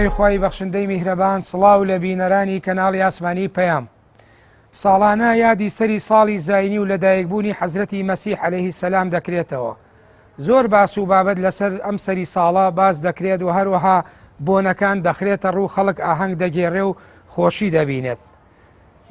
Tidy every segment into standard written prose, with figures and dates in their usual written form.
ناوی خی بەخشندەی میهرەبان سڵاو لە بینەرانی کەناڵی ئاسمانی پەیام. ساڵانە یادی سەری ساڵی زاینی و لەدایکبوونی حەزرەتی مەسیح عەلەیهی سەلام دەکرێتەوە. زۆر باس و بابەت لەسەر ئەم سەری ساڵە باس دەکرێت و هەروەها بۆنەکان دەخرێتە ڕوو خەڵک ئاهەنگ دەگێڕێ و خۆشی دەبینێت.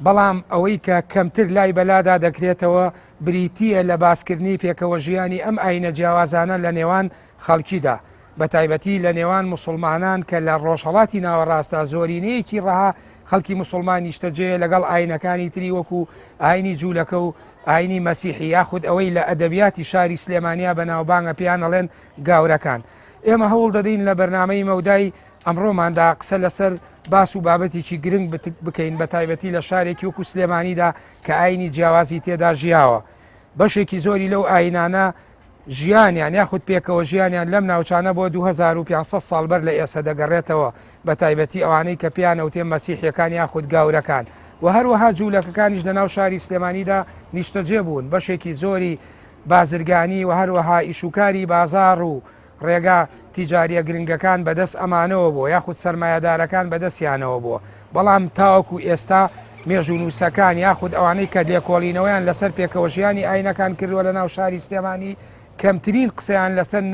بەڵام ئەوەی کە کەمتر لای بەلادا دەکرێتەوە بریتیە لە باسکردنی پێکەوە ژیانی ئەم ئاینە جیاوازانە لە نێوان خەڵکیدا، بە تایبەتی لە نێوان مسلمانان کە لە ڕۆژهەڵاتی ناوەڕاستە زۆرینەیەکی ڕەها خەڵکی مسلمان نیشتەجێ لەگەڵ ئاینەکانی تری وەکو ئاینی جوولەکە و ئاینی مەسیحی یاخود ئەوەی لە ئەدەبیاتی شاری سلێمانیا بەناوبانگە پیان ئەڵێن گاورەکان. ئێمە هەوڵ دەدەین لە بەرنامەی مەودای ئەمڕۆماندا قسە لەسەر باس و بابەتێکی گرنگ بکەین، بە تایبەتی لە شارێکی وەکو سلێمانیدا کە ئاینی جیاوازی تێدا ژیاوە. بەشێکی زۆری لەو ئاینانە ژیانیان یاخود پێکەوە ژیانیان لەم ناوچانە بۆ 2500 ساڵ بەر لە ئێستا دەگەڕێتەوە، بە تایبەتی ئەوانەی کە پیانەوتێ مەسیحیەکان یاخود گاورەکان و هەروەها جوولەکەکانیش لە ناو شاری سلێمانیدا نیشتەجێ بوون. بەشێکی زۆری بازرگانی و هەروەها ئیشوکاری بازار و ڕێگا تیجاریە گرنگەکان بەدەست ئەمانەوە بوو یاخود سەرمایەدارەکان بەدەستیانەوە بووە. بەڵام تاوەکو ئێستا مێژونووسەکان یاخود ئەوانەی کە لێکۆڵینەوەیان لەسەر پێکەوە ژیانی ئاینەکان کردووە لە ناو شاری سلێمانی کەمترین قسەیان لەسەر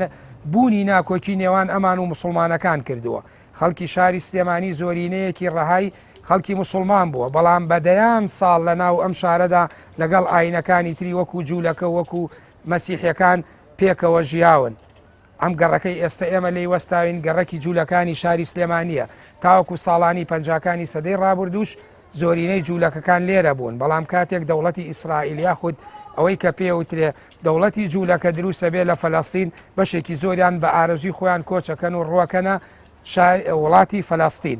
بوونی ناکۆکی نێوان ئەمان و مسلمانەکان کردووە. خەڵکی شاری سلێمانی زۆرینەیەکی ڕەهای خەڵکی مسلمان بووە، بەڵام بەدەیان ساڵ لە ناو ئەم شارەدا لەگەڵ ئاینەکانی تری وەکو جوولەکە وەکو مەسیحیەکان پێکەوە ژیاون. ئەم گەڕەکەی ئێستا ئێمە لی وەستاوین گەڕەکی جوولەکانی شاری سلێمانیە. تاوەکو ساڵانی پەنجاکانی سەدەی ڕابردووش زۆرینەی جوولەکەکان لێرە بوون، بەڵام کاتێک دەوڵەتی ئیسرائیل یاخود ئەوەی کە پێوترێ دەوڵەتی جوولەکە دروستە بێ لە فەلەستین بەشێکی زۆریان بە ئارەزوی خۆیان کۆچەکەن و ڕوەکەنە وڵاتی فەلەستین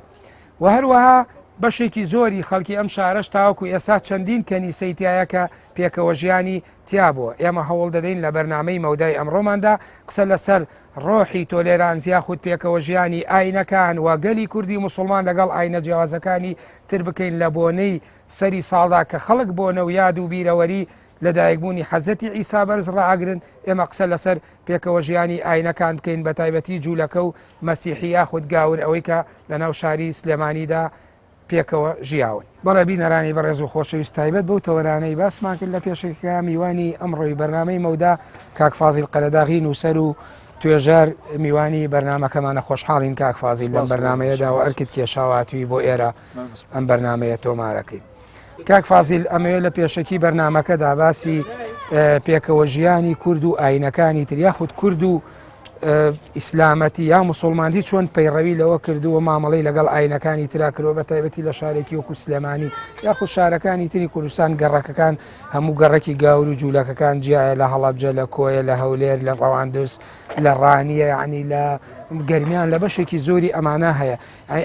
و هەروەها بەشێکی زۆری خەڵکی ئەم شارەش تاوەکو ئێستا چەندین کەنیسەی تایە کە پێکەوە ژیانی تیا بووە. ئێمە هەوڵ دەدەین لە بەرنامەی مەودای ئەمڕۆماندا قسە لەسەر ڕۆحی تۆلێرانزی یاخود پێکەوە ژیانی ئاینەکان و گەلی کوردی مسلمان لەگەڵ ئاینە جیاوازەکانی تر بکەین لە بۆنەی سەری ساڵدا کە خەڵک بۆنە و یاد و بیرەوەری لەدایکبوونی حەزەتی عیسا بەرز ڕائگرن. ئێمە قسە لەسەر پێکەوە ژیانی ئاینەکان بکەین، بە تایبەتی جوولەکە و مەسیحی یاخود گاور ئەوەی کە لە ناو شاری سلێمانیدا پێکەوە ژیاون. بەڵێ بینەرانی بەڕێز و خۆشەویست تایبەت بەو تەوەرانەی باسمان کرد لە پێشەکە میوانی ئەمڕۆی بەرنامەی مەودا کاک فازیل قەرەداغی نووسەر و توێژەر میوانی بەرنامەکەمانە خۆشحاڵین کاک فازیل لەم بەرنامەیەدا و ئەرکت کێشاواتوی بۆ ئێرە ئەم بەرنامەیە تۆمارەکەیت. کاک فازیل ئەمەوێت لە پێشەکی بەرنامەکەدا باسی پێکەوە ژیانی کورد و ئاینەکانی تر یاخود کورد و ئیسلامەتی یا مسلمانتی چۆن پەیڕەوی لەوە کردووە مامەڵەی لەگەڵ ئاینەکانی ترا کردوە، بە تایبەتی لە شارێکی وەکو سلێمانی یاخود شارەکانی تری کوردستان گەڕەکەکان هەموو گەڕێکی گاور و جوولەکەکان جیایە لە هەڵەبجە لە کۆیە لە هەولێر لە ڕەواندوس لە ڕانیە یعنی لە گەرمیان لە بەشێکی زۆری ئەمانە هەیە.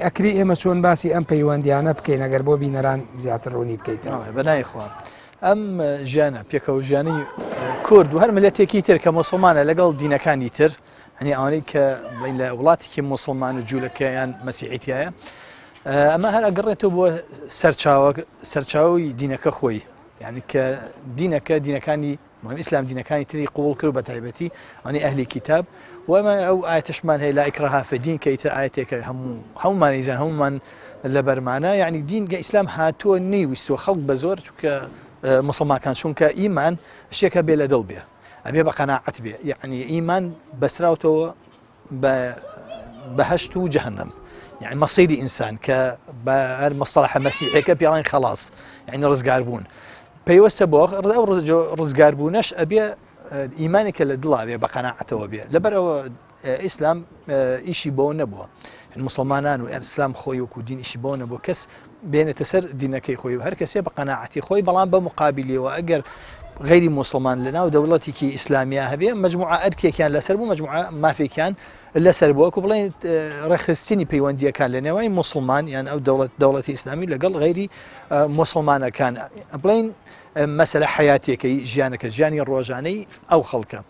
ئەکری ئێمە چۆن باسی ئەم پەیوەندیانە بکەین ئەگەر بۆ بینەران زیاتر ڕوونی بکەیتەوە. بەنایخوا ئەم ژیانە پێکەوە ژیانی کورد و هەر ملەتێکی تر کە مسلمانە لەگەڵ دینەکانی تر هەنی ئەوانەی کە لە وڵاتێکی مسلمان و جوولەکەیان مەسیحیتایە ئەمە هەر ئەگەڕێتەوە بۆ سەرچاوی دینەکە خۆی، یعنی کە دینەکانی ئیسلام دینەکانی تری قوڵ کرد بە تایبەتی ئەوانەی ئەهلی کتاب و ئەمە ئەو ئاەتشمان هەیە لا ئیکراها فی دین کە ئیتر ئاەتێکە هەمومان ئیزان هەمومان لە بەرمانە، یعنی دینگە ئیسلام هاتووە نەیویستوە خەڵک بە زۆر چونکە مسلمانەکان چونکە ئیمان شتێکە بێ لە دڵ بێ ئەبێ بە قەناعەت بێ، یعنی ئیمان بەسراوتەوە بە بەهەشت و جەهەنەم، یعنی مەسیری ئینسان کە بە هەر مەستەڵەحە مەسیحیەکە پێڵێن خەلاص یعنی ڕزگار بوون پێوەستە بۆ ئەو ڕزگار بوونەش ئەبێ ئیمانێکە لە دڵا بێ بە قەناعەتەوە بێ. لەبەرەوە ئیسلام ئیشی بۆ نەبووە، مسلمانان و ئیسلام خۆی وەکو دین ئیشی بۆ نەبووە کەس بێنێتە سەر دینەکەی خۆی و هەر کەسێ بە قەناعەتی خۆی، بەڵام بە مقابلیەوە ئەگەر غیری مسلمان لەناو دەوڵەتێکی ئیسلامیە هەبێ مەجموعە ئەرکێکیان لەسەر بوو مەجموعە مافێکیان لەسەر بووە وەکو بڵێن ڕێخستنی پەیوەندیەکان لە نێوان مسلمان یان ئەو دەوڵەتی ئیسلامی لەگەڵ غیری مسلمانەکان بڵێن مەسەلە حیاتیەکەی ژیانەکە ژیانی ڕۆژانەی ئەو خەڵکە.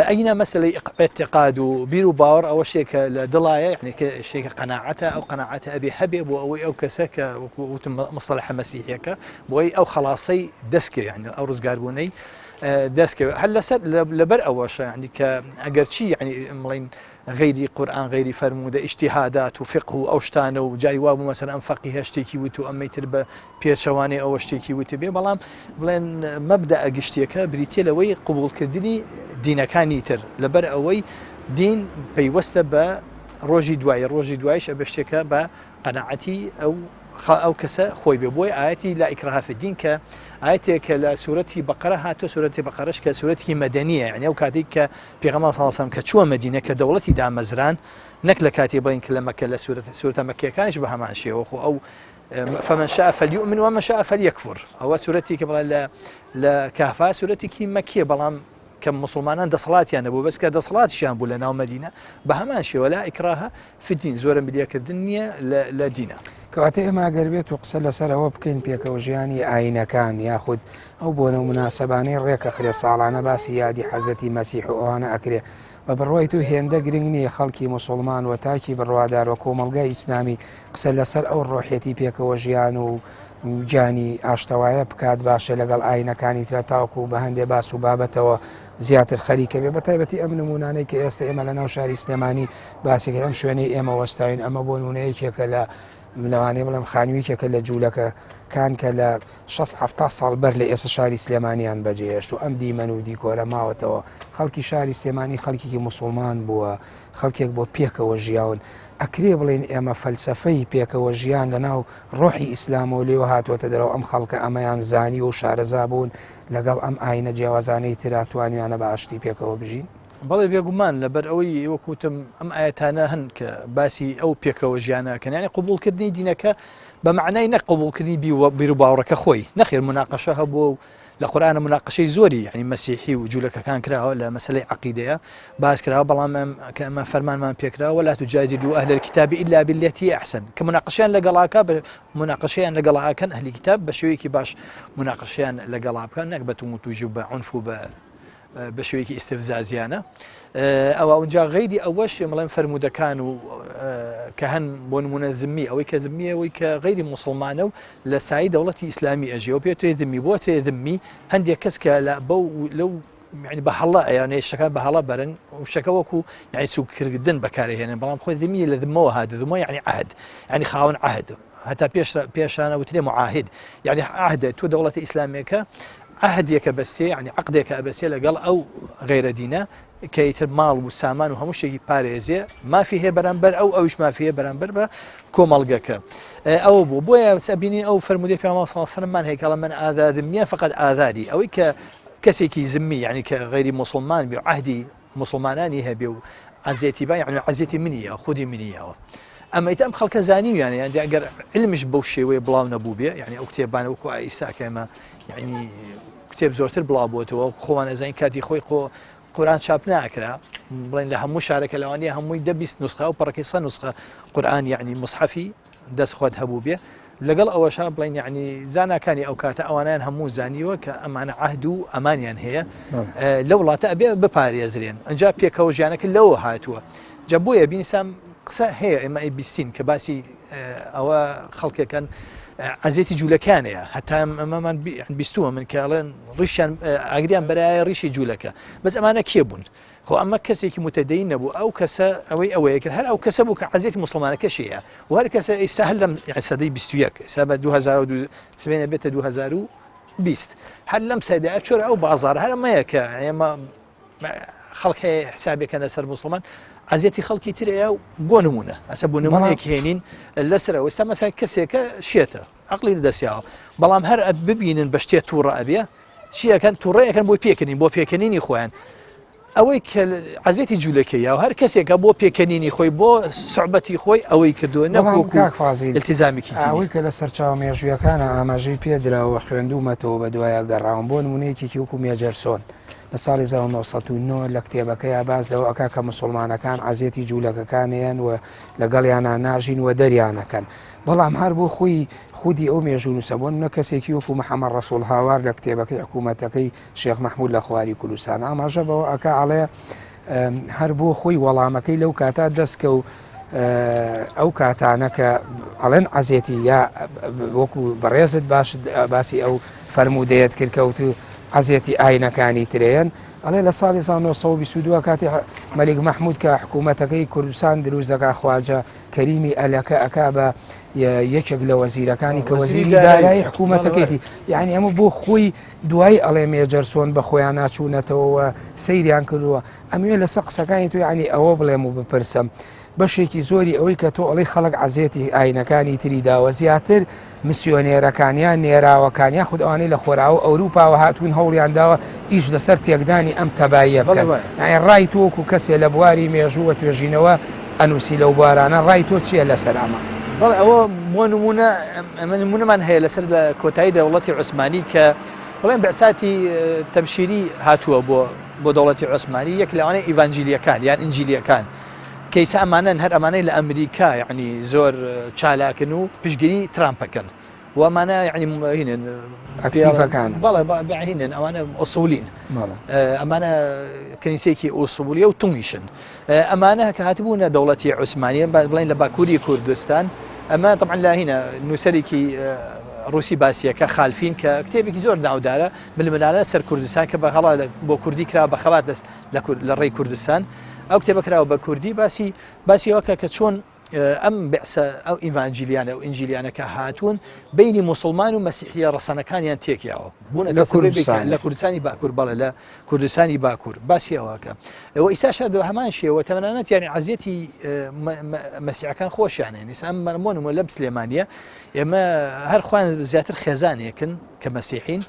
ئەینە مەسەلەی اعتقاد و بیر و باوەڕ ئەوە شتێکە لە دڵایە، یعنی شتێکە قەناعەتە، ئەو قەناعەتە ئەبێ هەبێ بۆ ئەوەی ئەو کەسە کە وتم مەسەلەحە مەسیحیەکە بۆی ئەو خەڵاسەی دەستکە، یعنی ئەو ڕزگاربوونەی دەستکەوێت هەر لەسەر لەبەر ئەوەشە ینی کە ئەگەرچی ینی مڵین غیری قورآن غیری فەرموودە ئیجتیهادات و فقه و ئەو شتانە و جاری وا بوو مەسەلەن ئەم فەقیهە شتێکی وت و ئەمەی تر بە پێچەوانەی ئەوە شتێکی وتە بێ بەڵام بڵێن مەبدەئە گشتیەکە بریتیە لەوەی قبولکردنی دینەکانی تر لەبەر ئەوەی دین پەیوەستە بە ڕۆژی دوایش ئە بە شتێکە بە قەناعەتی ئەو کەسە خۆی بێ بۆی ئاەتی لا ئیکراها فی الدین کە ئاەتێکە لە سوورەتی بەقەرە هاتۆ سوورەتی بەقەرەش کە سوورەتی مەدەنیە یعنی ئەو کاتێک کە پێغەمبەر صلی الله علیه و سلم کە چووە مەدینە کە دەوڵەتی دامەزران نەک لە کاتێ بڵین کە لە مەکە لە سوورەتە مەککیەکانیش بە هەمان شێوە خۆ ئەو فمن شاء فليؤمن ومن شاء فليكفر ئەوە سوورەتی کە بڵێن لە کافا سوورەتێکی مەکیە بەڵام کە مسلمانان دەسەڵاتیان نەبوو بەس کە دەسەڵاتیشیان بوو لە ناو مەدینە بە هەمان شێوە لا ئیکراها فی الدین زۆرە ملیەکردن نییە لە دینە کەواتە ئێمە گەربێت و قسە لەسەرەوە بکەین پێکەوە ژیانی ئاینەکان یاخود ئەو بۆنە مناسەبانەی ڕێکە خرێ ساڵانە باسی یادی حەزەتی مەسیح و ئەوانە ئەکرێ بە بڕوای تو هێندە گرنگ نییە خەڵکی مسلمان و تاکی بڕوادار و کۆمەڵگای ئیسلامی قسە لەسەر ئەو ڕۆحەتی پێکەوە ژیان و جانی ئاشتەوایە بکات باشە لەگەڵ ئاینەکانی ترە تاوکو و بە هەندێ باس و بابەتەوە زیاتر خەریکە بێ بە تایبەتی ئەم نمونانەی کە ئێستا ئێمە لە ناو شاری سلێمانی باسێک ئەم شوێنەی ئێمە وەستاوین ئەمە بۆ نمونەیەکێکە لە لەوانەیە بڵێم خانوویکێکە لە جوولەکە کان کە لە 6 ساڵ بەر لە ئێستا شاری سلێمانیان بەجێهێشت و ئەم دیمەن و دیکۆرە ماوەتەوە خەڵکی شاری سلێمانی خەڵکێکی موسڵمان بووە خەڵکێک بۆ پێکەوە ژیاون ئەکرێ بڵێن ئێمە فەلسەفەی پێکەوە ژیان لەناو ڕۆحی ئیسلامەوە لێوە هاتوۆتە دەرەوە ئەم خەڵکە ئەمەیان زانی و شارەزا بوون لەگەڵ ئەم ئاینە جیاوازانەی تراتوانیانە بە ئاشتی پێکەوە بژین بەڵێ بێگومان لەبەر ئەوەی وەکوتم ئەم ئاەتانە هەن کە باسی ئەو پێکەوە ژیانەکەن یانی قبولکردنی دینەکە بە معنای نەک قبولکردنی بیر و باوەڕەکە خۆی نەخێر مناقەشە هەبوو لە قورآنە مناقەشەی زۆری ینی مەسیحی و جوولەکەکان کراوە لە مەسلەی عەقیدەیە باس کراوە بەڵام کە ئەمە فەرمانمان پێکراوە ولا تجادلوا أهل الكتاب إلا بالتي أحسن کە مناقەشیان لەگەڵاکە بە مناقەشیان لەگەڵاکەن ئەهلی کتاب بە شێوەیەکی باش مناقەشیان لەگەڵا بکەن نەک بە تومتوژ و بە عنف و بە شێوەیەکی ئیستفزازیانە ئەوە اونجا غیری ئەوەش مەڵێن فەرمودەکان و کە هەن بۆ نمونە زمی ئەوەی کە زمی ئەوەی کە غیری مسلمانە و لە سای دەوڵەتی ئیسلامی ئەژێ و پێ دمی بۆ تێ دمی هەندێک کەس کە لەو يعني بەهەڵە يعني شتەکان بەهەڵە بەرن و شتەکە وەکو يعني سوکردن بەکارهێنن بەڵام خۆی دمی لە دمەوە هادمەوە يعني عهد يعني خاوەن عهد هەتا پێشانە وترێ معاهد يعني عهد تۆ دەوڵەتی ئیسلامیەکە عهدێکە بەستێ يعني عقدێکە ئەبەستێ لەگەڵ ئەو غیرە دینە کەیتر ماڵ و سامان و هەموو شتێکی پارێزێ مافی هەیە بەرامبەر ئەویش مافی هەیە بەرامبەر بە کۆمەڵگەکە ئەوە بوو بۆیە سەبینی ئەو فەرمودەی پێغەمبەر صلی الله علیه و سلم هەیەکەڵە من ئازادمیان فقط ئازادی ئەوەی کە کەسێکی زمی يعني کە غیری مسلمان بێ عهدی مسلمانانی هەبێ و عەزێتی با يعني عەزێتی منیە خودی منیەوە ئەمە ئیتر ئەم خەڵکە زانیویانە يعني ئەگەر علمش بەو شێوەیە بڵاو نەبوو بێ يعني ئەو کتێبانە وەکو ئایسا کە ئێمە يعني کتێب زۆرتر بڵاو بۆتەوە خۆوان ئەزانین کاتی خۆی قورآن چاپ ناکرا بڵێن لە هەموو شارێکە لەوانەیە هەمووی 120 نسخە و پەڕەکەی 100 نسخە قورآن يعني مصحفی دەست خۆت هەبوو بێ لەگەڵ ئەوەشا بڵێن يعني زاناکانی ئەو کاتە ئەوانیان هەموو زانیوە کە ئەمانە عهد و ئەمانیان هەیە لە وڵاتە ئەبێ بپارێزرێن ئەنجا پێکەوە ژیانەکە لەوە هاتووە جا بۆیە بینیسان قسە هەیە ئێمە بیستین کە باسی ئەوە خەڵکەکەن عەزێتی جوولەکانەیە هەتا ئەمەمان بیستووە من کاڵێن ڕیشیان ئاگریان بەرایە ڕیشی جوولەکە بەس ئەمانە کێ بوون خۆ ئەمە کەسێکی متەدەین نەبوو ئەو کەسە ئەوەیە کرد هەر ئەو کەسە بوو کە عەزێتی مسلمانەکەشەیە و هەر کەسە ئێستا هەر لەم سەدەی 21 ئێستا بە 2002 بێتە 2020 هەر لەم سەدەیە چۆرە ئەو بازاڕ هەرمەیە کە ئێمە خەڵک هەیە حسابێکە لەسەر مسلمان عەزێتی خەڵکی ترەیە و بۆ نمونە ئەسە بۆ نمونەیەک هێنین لەسەرەوە ئێستا مەسەڵەن کەسێکە شێتە عەقڵی دەستیاوە بەڵام هەر ببینن بە شتێ تووڕە ئەبێ چیەکەن تووڕەیەکەن بۆ پێکەنین بۆ پێکەنینی خۆیان ئەوەی کە عەزێتی جوولەکەیە و هەر کەسێکە بۆ پێکەنینی خۆی بۆ سوعبەتی خۆی ئەوەی کردووە نەوەکو التیزامێکی ئەوەی کە لە سەرچاو مێژوویەکانە ئاماژەی پێدراوە خوێندومەتەوە بە دوایە گەڕاون بۆ نمونەیەکی وەکو مێجەرسۆن لە ساڵی 1990 لە کتێبەکەی بازەوە ئەکا کە مسلمانەکان عەزێتی جوولەکەکانیان و لەگەڵیانە ناژین و دەریانەکەن بەڵام هەر بۆ خۆی خودی ئەو مێژوو نووسەبوون نە کەسێکی وەکو محەممەد ڕەسوول هاوار لە کتێبەکەی حکوومەتەکەی شێخ مەحموود لە خواری کوردستان ئاماژە بەوە ئەکا ئەڵێ هەر بۆ خۆی وەڵامەکەی لەو کاتا دەستکە و ئەو کاتانە کە ئەڵێن عەزێتی یا وەکو بەڕێزت باسی ئەو فەرمودەیەت کرد کەوت حەزێتی ئاینەکانی ترێن ئەڵێ لە ساڵی 1922 کاتی مەلیک مەحموود کە حکوومەتەکەی کوردستان دروست دەکا خواجە کەریمی ئەلەکە ئەکا بە یەکێک لە وەزیرەکانی کە وەزیری دارایی حکوومەتەکەیتی یعنی ئەمە بۆ خۆی دوای ئەڵێ مێجەر چۆن بە خۆیان ناچوونەتەوە سەیریان کردووە ئەموێ لەسەر قسەکانی تو یعنی ئەوە بڵێم و بپرسم بەشێکی زۆری ئەوەی کە تۆ ئەڵی خەڵک عزیێتی ئاینەکانی تری داوە زیاتر میسیۆنێرەکانیان نێراوەکانیان خود ئەوانەی لە خۆراوە ئەوروپاوە هاتوون هەوڵیان داوە ئیش لەسەر تێکدانی ئەم تەباییە بکەن ڕای تۆکو کەسێ لە بواری مێژووە توێژینەوە ئەنووسی لەو بارانە ڕای تۆ چییە لەسەر ئەمە؟ بەڵێ ئەوە نمونەمان هەیە لەسەر لە کۆتایی دەوڵەتی عوسمانی کە بڵێن بەعساتی تەبشیری هاتووە بۆ دەوڵەتی عوسمانی یەک لەوانەیە ئیڤانجیلیەکان یان ئینجیلیەکان کەیسا ئەمانەن هەر ئەمانەی لە ئەمریکا یعنی زۆر چالاکن و پشگیری ترامپەکەن و ئەمانە یعنی هینن ئەکتیڤەکان بەڵێ ئەوانە ئوسوولین ئەمانە کەنیسەیەکی ئوسوولیە و تومیشن ئەمانە کە هاتبوونە دەوڵەتی عوسمانیە بڵێن لە باکووری کوردستان ئەمە طبعا لە هینە نووسەرێکی ڕووسی باسیەکە خالفین کە کتێبێکی زۆر ناودارە بلمنالە سەر کوردستان کە بە هەڵا بۆ کوردی کرا بە خەڵات لە ڕێی کوردستان ئەو کتێبە کراوە بە کوردی باسی ئەوکە کە چۆن ئەم بەعسە ئەو ئیڤانجیلیانە و ئینجیلیانەکە هاتوون بینی موسڵمان و مەسیحیە ڕەسەنەکانیان تێکیاوە بوون لە کوردستانی باکوور بەڵێ لە کوردستانی باکوور باسی ئەوەکە ئەوە ئیساشە هەمان شێوە تەمەنانەت یانی عزیەتی مەسیحەکان خۆشیانە نیسان مەرمۆنمە لە سلێمانیە ئێمە هەر خوان زیاتر خێزانێکن کە مەسیحین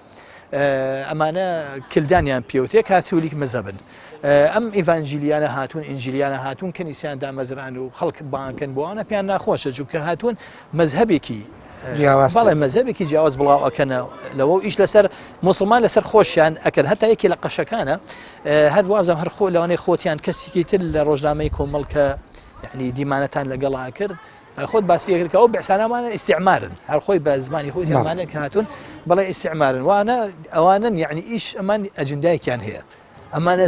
ئەمانە کلدانیان پێوتێ کاتولیک مەزەبن ئەم ئیڤانجیلیانە هاتوون ئینجیلیانە هاتوون کەنیسیان دامەزران و خەڵک بانکن بۆ ئەوە پێیان ناخۆشە چونکە هاتوون مەزهبێکی بەڵێ مەزهبێکی جیاواز بڵاو ئەکەنە لەوە ئیش لەسەر موسڵمان لەسەر خۆشیان ئەکەن هەتا یەکی لە قەشەکانە هەر وازم هەر خۆ لەوانەی خۆتیان کەسێکی تر لە ڕۆژنامەی کۆمەڵکە یعنی دیمانەتان لەگەڵا کرد خۆت باسیەکرد کە ئەو بەعسانەمانە ئیسیعمارن هەر خۆی بە زمانی خۆی ئەمانە کە هاتوون بەڵێ ئیسیعمارن وانە ئەوانن یعنی ئیش ئەمان ئەجندایەکیان هەیە ئەمانە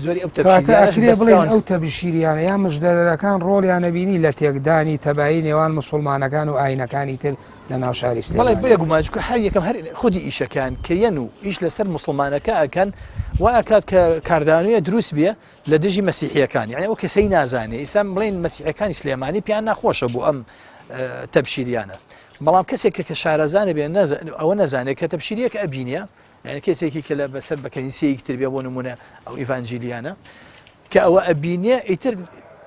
زۆری ئەو تەبشیریانە بڵێن ئەو تەبشیریانە یا مژدەرەکان ڕۆڵیانە بینی لە تێکدانی تەبایی نێوان مسلمانەکان و ئاینەکانی تر لە ناو شاری سلێمانی بەڵێ بێگومانجکە هەر یەکەم هەر خودی ئیشەکان کەیەن و ئیش لەسەر مسلمانەکە ئەکەن و ئەکات کە کاردانویە دروست بیە لە دژی مەسیحیەکان یعنی ئەو کەسەی نازانێ ئیسان بڵێن مەسیحەکانی سلێمانی پیان ناخۆشە بۆ ئەم تەبشیریانە بەڵام کەسێک کە شارەزانە بێ ئەوە نەزانێت کە تەبشیریەکە ئەبینە یعنی کەسێکی کە لە بەسەر بە کەنیسەیەکی تر بێ بۆ نمونە ئەو ئیڤانجیلیانە کە ئەوە ئەبینێ ئیتر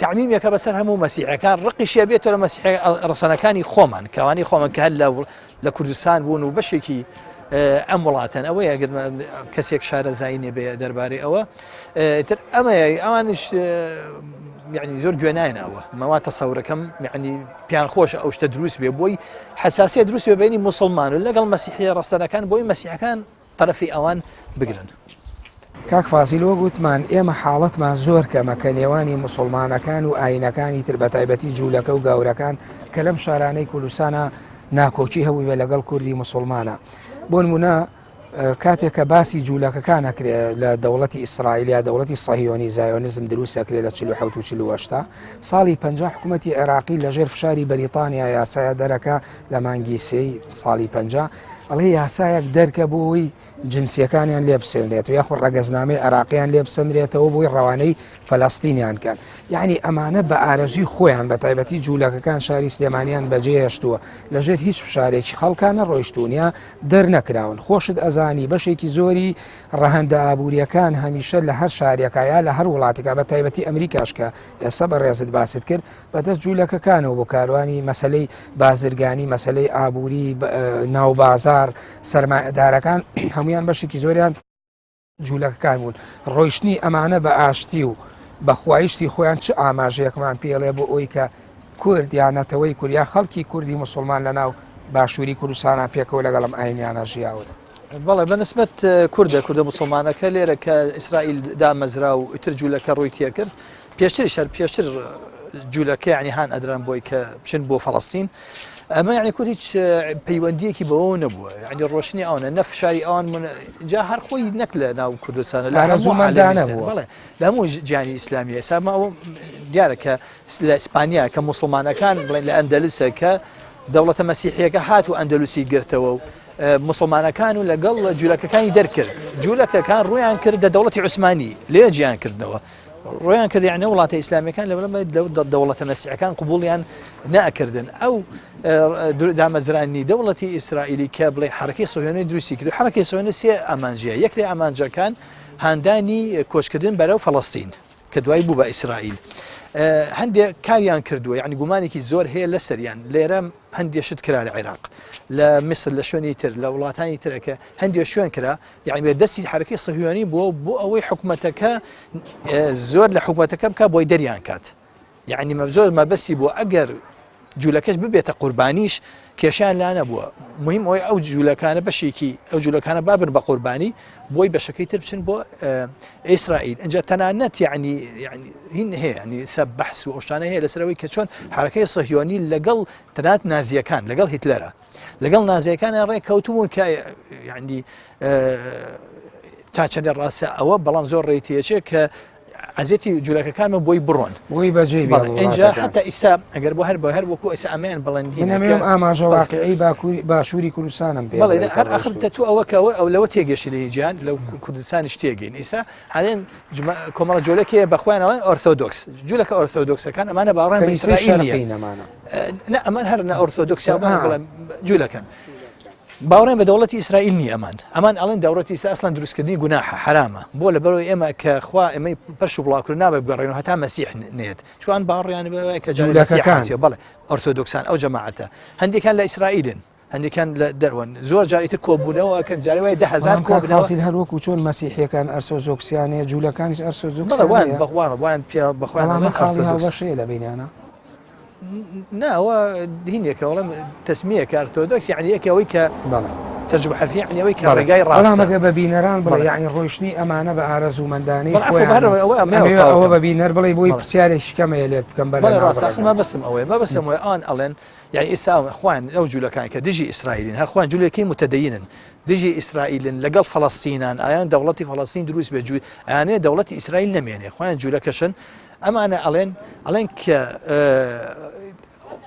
تعمیمێکە بەسەر هەموو مەسیحەکان ڕقیشیە بێتەوە لە مەسیح ڕەسەنەکانی خۆمان کەوانی خۆمان کە هەر لە کوردستان بوون و بەشێکی ئەم وڵاتەن ئەوەیە کەسێک شارەزایی نێبێ دەربارەی ئەوە تر ئەمە ئەوانش یعنی زۆر گوێناینەوە مەوا تەسەورەکەم یعنی پیان خۆش ئەو شتە دروست بێ بۆی حساسیە دروست بێ بینی موسڵمان و لەگەڵ مەسیحیە ڕەسەنەکان بۆی مەسیحەکان طرفی ئەوان بگرن. کاک فازیلەوە گوتمان ئێمە حاڵەتمان زۆر کەمە کە نێوانی مسلمانەکان و ئاینەکانی تر بە تایبەتی جوولەکە و گاورەکان کە لەم شارانەی کوردستانە ناکۆچی هەووی بە لەگەڵ کوردی مسلمانە بۆ نمونە کاتێک کە باسی جوولەکەکان نەکرێت لە دەوڵەتی ئیسرائیلیا دەوڵەتی صهیۆنی زایۆنیزم دروست دەکرێت لە 47 و 48 ساڵی 50 حکوومەتی عێراقی لەژێر فشاری بەریتانیا یاسایە دەرەکە لە مانگی سێی ساڵی 50 ئەڵێ یاسایەک دەرکە بۆی جنسیەکانیان لێ بسێنرێت و یاخود ڕەگەزنامەی عێراقییان لێ بسەندرێتەوە بۆی ڕەوانەی فەلەستینیان کەن یعنی ئەمانە بە ئارەزوی خۆیان بە تایبەتی جوولەکەکان شاری سلێمانیان بەجێهێشتووە لەژێر هیچ فشارێکی خەڵکانە ڕۆیشتونیا دەرنەکراون خۆشت ئەزانی بەشێکی زۆری ڕەهەندە ئابوووریەکان هەمیشە لە هەر شارێکایە لە هەر وڵاتێکا بە تایبەتی ئەمریکاش کە ئێستا بە ڕێزت باست کرد بەدەست جوولەکەکانەوە بۆ کاروانی مەسلەی بازرگانی مەسلەی ئابووری ناوبازار سەرمایەدارەکان هەمویان بەشێکی زۆریان جوولەکەکان بوون ڕۆیشتنی ئەمانە بە ئاشتی و بەخوایشتی خۆیان چه ئاماژەیەکمان پێڵێ بۆ ئەوی کە کورد یانەتەوەی کوریا خەڵکی کوردی مسلمان لە ناو باشووری کوردستانە پێکەوە لەگەڵم ئاینیانە ژیاون بەڵێ بەنسبەت کوردە مسلمانەکە لێرە کە ئیسرائیل دامەزرا و ئیتر جوولەکە ڕووی تێ کرد پێشتر جوولەکە یعنی هان ئەدران بۆی کە بچن بۆ فەڵەستین ئەمە یعنی کورد هیچ پەیوەندیەکی بەوە نەبووە یعنی ڕۆشنی ئەوە نەفشاری ئەوان جا هەر خۆی نەک لە ناو کوردستانە لە هەموو گیانی ئیسلامیە ئێستا ئەوە دیارە کە لە ئیسپانیا کە مسلمانەکان بڵێن لە ئەندەلوسە کە دەوڵەتە مەسیحیەکە هات و ئەندەلوسی گرتەوە و مسلمانەکان و لەگەڵ جوولەکەەکانی دەرکرد جوولەکەکان ڕویان کرد دە دەوڵەتی عوسمانی لێ جیان کردنەوە ڕۆیان کرد یعنی وڵاتە ئیسلامیەکان لەوەڵەمە دەوڵەتە مەسیحەکان قبوڵیان ناکردن ئەو دامەزرانی دەوڵەتی ئیسرائیلی کە بڵێ حرەکەی سۆهیۆنی دروستی کرد حرەکەی سۆهیۆنی سێ ئامانجەیە یەک لێ ئامانجەکان هاندانی کۆچکردن بەرەو فەڵەستین کە دوای بوو بە ئیسرائیل هەندێک کاریان کردووە یعنی گومانێکی زۆر هەیە لە سەریان لێرە هەندێک شت کرا لە عێراق لە میسر لە شوێنی تر لە وڵاتانی ترەکە هەندێک شوێن کرا یعنی بە دەستی حرەکەی سەهیۆنی بۆ ئەوەی حکوومەتەکە زۆر لە حکوومەتەکە بکە بۆی دەریان کات یعنی زۆر مەبەستی بۆ ئەگەر جوولەکەش ببێتە قوربانیش کێشیان لا نەبووە مهم ئەوەی ئەو جوولەکانە بەشێکی ئەو جوولەکانە بابن بە قوربانی بۆی بەشەکەی تر بچن بۆ ئیسرائیل ئەنجا تەنانەت یعنی هین هەیە ینی سە بەحس و ئەوشتانە هەیە لەسەرەوەی کە چۆن حرەکەی سەهیۆنی لەگەڵ تەنانەت نازیەکان لەگەڵ هیتلەرە لەگەڵ نازیەکانیان ڕێککەوتوون کە یعنی تا چەندە ڕاستە ئەوە بەڵام زۆر ڕێتیەچێت کە عزیەتی جوولەکەکانمە بۆی بڕۆن بۆی بەجێ اینجا حتا ئیسا ئەگەر بۆ هەر وەکو ئیسا ئەمیان بڵندی نەمێم ئاماژە واقعی باشووری کوردستانم پێ هەر ئەخرتە تو ئەوەکەوە ئەو لەوە تێگەشی لە هیجان لەو کوردستانی شتێگەین ئیسا حالێن کۆمەڵە جوولەکەیە بەخۆیان ئەڵێن ئۆرتۆدۆکس جوولەکە ئۆرتۆدۆکسەکان ئەمانە باڕێن بە ئیسرائیل نە ئەمان هەر نە ئۆرتۆدۆکسیا بڵێن جوولەکەن باوەڕێن بە دەوڵەتی ئیسرائیل نی ئەمان ئەڵێن دەوڵەتی ئیسا ئەسڵان دروستکردنی گوناحە حرامە بۆ لەبەرەوەی ئێمە کە خوا ئێمەی پەرش و بڵاوکردن نابێ بگەڕێنەوە هەتا مەسیح نێت چوان باوەڕیان کە جوولەکەکان بەڵێ ئۆرتۆدۆکسان ئەو جەماعەتە هەندێکان لە ئیسرائیلن هەندێکان لە دەروەن زۆر جاریتر کۆبوونەوە کە جاری وای 10,000 کۆبنەوەسیل هەروەکو چۆن مەسیحیەکان ئەرسۆزۆکسیانەیە جوولەکانیش ئەرسۆزۆکسیان بەخوان بەخوان خاڵی هاوبەشەیە لە بینیانە ناوە هینێکە وەڵام تەسمیە کارتۆدۆکس یعنی یەکەوەی کە تجربة حرفية يعني ويك رجاي راسه والله ما ببينران بلا يعني روشني أمانة بأرز ومنداني أو ببينر بلا يبوي بتشارش كما يلت كم بلا راس أخي ما بسم أوي ألين يعني إسا إخوان أو جولا كان كديجي إسرائيلين هالإخوان جولا كي متدينن ديجي إسرائيل لقل فلسطين أيان دولتي فلسطين دروس بجوي أيان دولتي إسرائيل نميني إخوان جولا كشن أما أنا ألين ك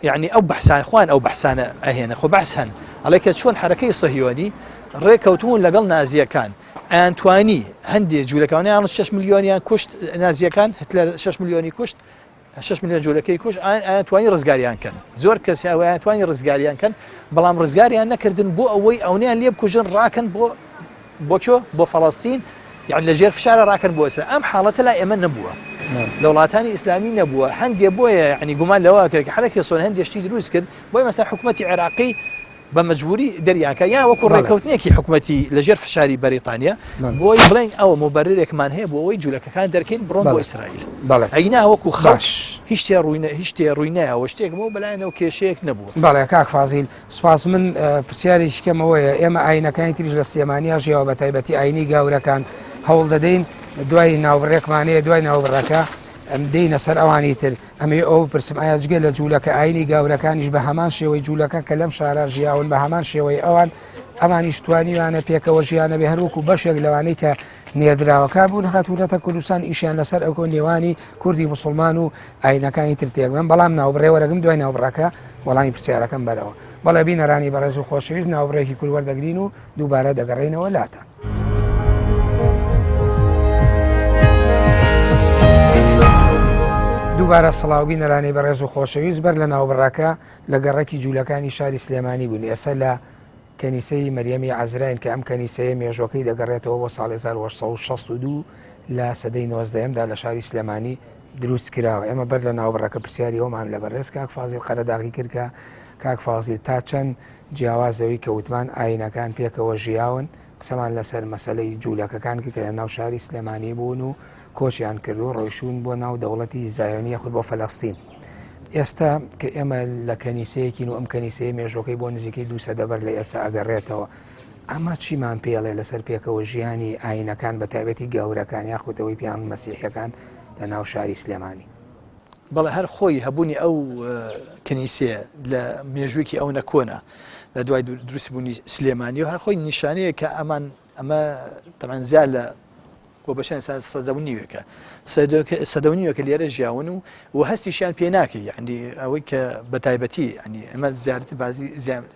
يعني أو بحثان إخوان أو بحثان أهين أخو بحثهن عليك شون حركي صهيوني ريكوتون لقل نازية كان أنتواني هندي جولكاني أنا 6 مليون كشت نازية كان هتلر 6 مليون كشت 6 مليون جولكي كشت أنتواني رزقاريان كان زور كسي أو أنتواني رزقاريان كان بلام رزقاريان نكردن بو أوي أونيان ليب كوجن راكن بو شو بو فلسطين يعني لجير في شارع راكن بو إسرائيل أم حالة لا إيمان نبوه دەوڵاتانی ئیسلامی نەبووە هەندێ بۆیە یعنی گومان لەوە کرد کە حرەکەی سۆن هەندێک شتی دروست کرد بۆی مەسەر حکوومەتی عێراقی بە مەجبوری دەریانکە یان وەکو ڕێکەوتنێکی حکوومەتی لەژێر فشاری بەریتانیا بۆی بڵێن ئەوە مبەررێکمان هەیە بۆ ئەوەی جوولەکەکان دەرکەین بڕۆن بۆ ئیسرائیل ئەینا وەکو خەش هیچ شتێ ڕووی نایەوە شتێک بۆ بەلایەنەوە کێشەیەک نەبووە بەڵێ کاک فازیل سوپاس من پرسیارێکی کەمەوەیە ئێمە ئاینەکانی تریش لە سلێمانیا ژیاوە بە تایبەتی ئاینی گاورەکان هەوڵ دەدەین دوای ناوبڕێکمانەیە دوای ناوبڕەکە ئەم دێنە سەر ئەوانی تر ئەمێ ئەو پرسم ئایا جگە لە جوولەکە ئاینی گاورەکانیش بە هەمان شێوەی جوولەکە کە لەم شارە ژیاون بە هەمان شێوەی ئەوان ئەمانیش توانیوانە پێکەوە ژیانە بێ هەروەکو بەشێک لەوانەی کە نێدراوەکە بوون هاتوورەتە کوردستان ئیشیان لەسەر ئەو نێوانی کوردی مسلمان و ئاینەکانی تر تێکبن بەڵام ناوبڕێوەرەگەم دوای ناوبڕەکە وەڵامی پرسیارەکەم بەرەوە بەڵێ بینەرانی بەڕێز و خۆشەویست ناوبڕێکی کورد وەردەگرین و دووبارە دەگەڕێنەوە لاتە. دووبارە سڵاوبی نەرانی بەڕێز و خۆشەویست بەر لە ناوبڕاکە لە گەڕێکی جوولەکانی شاری سلێمانی بوون ئێستا لە کەنیسەی مەریەمی عەزراین کە ئەم کەنیسەیە مێژوەکەی دەگەڕێتەوە بۆ ساڵی 1962 لە سەدەی 19دا لە شاری سلێمانی دروست کراوە ئێمە بەر لە ناوبڕەکە پرسیاری ئەومان لە بەڕێز کاک فازیل قەرەداغی کردکە کاک فازیل تا چەند جیاوازەوەی کەوتمان ئاینەکان پێکەوە ژیاون قسەمان لەسەر مەسەلەی جوولەکەکان کە لە ناو شاری سلێمانی بوون و کۆچیان کردو ڕۆیشتون بۆ ناو دەوڵەتی زایۆنیە خود بۆ فەلەستین ئێستا کە ئێمە لە کەنیسەیەکین و ئەم کەنیسەیە مێژۆکەی بۆ نزیکەی 200 بەر لە ئێستا ئەگەڕێتەوە ئەمە چیمان پێڵێ لەسەر پێکەوە ژیانی ئاینەکان بە تایبەتی گەورەکان یاخودەوەی پیان مەسیحیەکان لە ناو شاری سلێمانی بەڵێ هەر خۆی هەبوونی ئەو کەنیسەیە لە مێژوویکی ئەو نەکۆنا لە دوای دروستبوونی سلێمانی و هەر خۆی نیشانەیە کە ئەمە تەمەنزیاد لە و بەشێن سەدەونیوەکە سەدەونیوەکە لێرە ژیاون و هەستیشیان پێ ناکەی یعنی ئەوەی کە بە تایبەتی ینی ئەمە زیارەتی بازی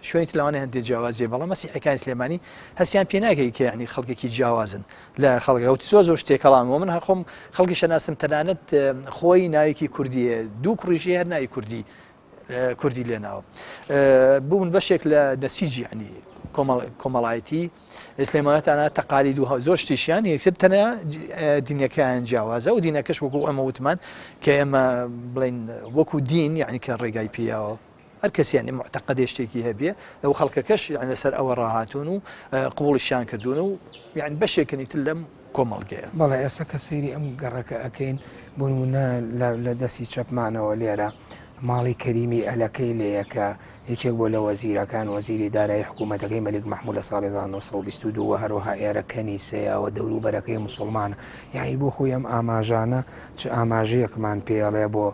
شوێنی تلاوانە هەندێک جیاوازیە بەڵام مەسیحەکانی سلێمانی هەستیان پێ ناکەی کە ینی خەڵکێکی جیاوازن لە خەڵکەوتی زۆر شتێکەڵامەوە من هەر خۆم خەڵکی شەناسم تەنانەت خۆی ناوێکی کوردیە دوو کوڕیژی هەر ناوی کوردی لێناوە بوون بەشێک لە نەسیجی ینی کۆمەڵایەتی سلێمانەتانە تەقالید و زۆر شتیشیان یەکتر تەنە دینەکەیان جیاوازە و دینەکەش وەکو ئەمە وتمان کە ئێمە بڵین وەکو دین یعنی کە ڕێگای پێیاوە هەر کەسیانی معتەقەدێ شتێکی هەبێ ئەو خەڵکەکەش یعنی لەسەر ئەوە ڕاهاتون و قبوڵیشیان کردوون و یعنی بەشێکنی تر لەم کۆمەڵگەیە بەڵێ ئێستا کە سەیری ئەم گەڕەکە ئەەکەین بوونە لە دەستی چەپمانەوە لێرە ماڵی کەریمی ئەلەکەی لەیەکە یەکێک بۆ لە وەزیرەکان وەزیری دارایی حکوومەتەکەی مەلیک مەحموود لە ساڵی 1922 هەروەها ئێرە کەنیسەیەوە دەوروبەرەکەی موسڵمانە یعنی بۆ خۆی ئەم ئاماژانە چ ئاماژەیەکمان پێڵێ بۆ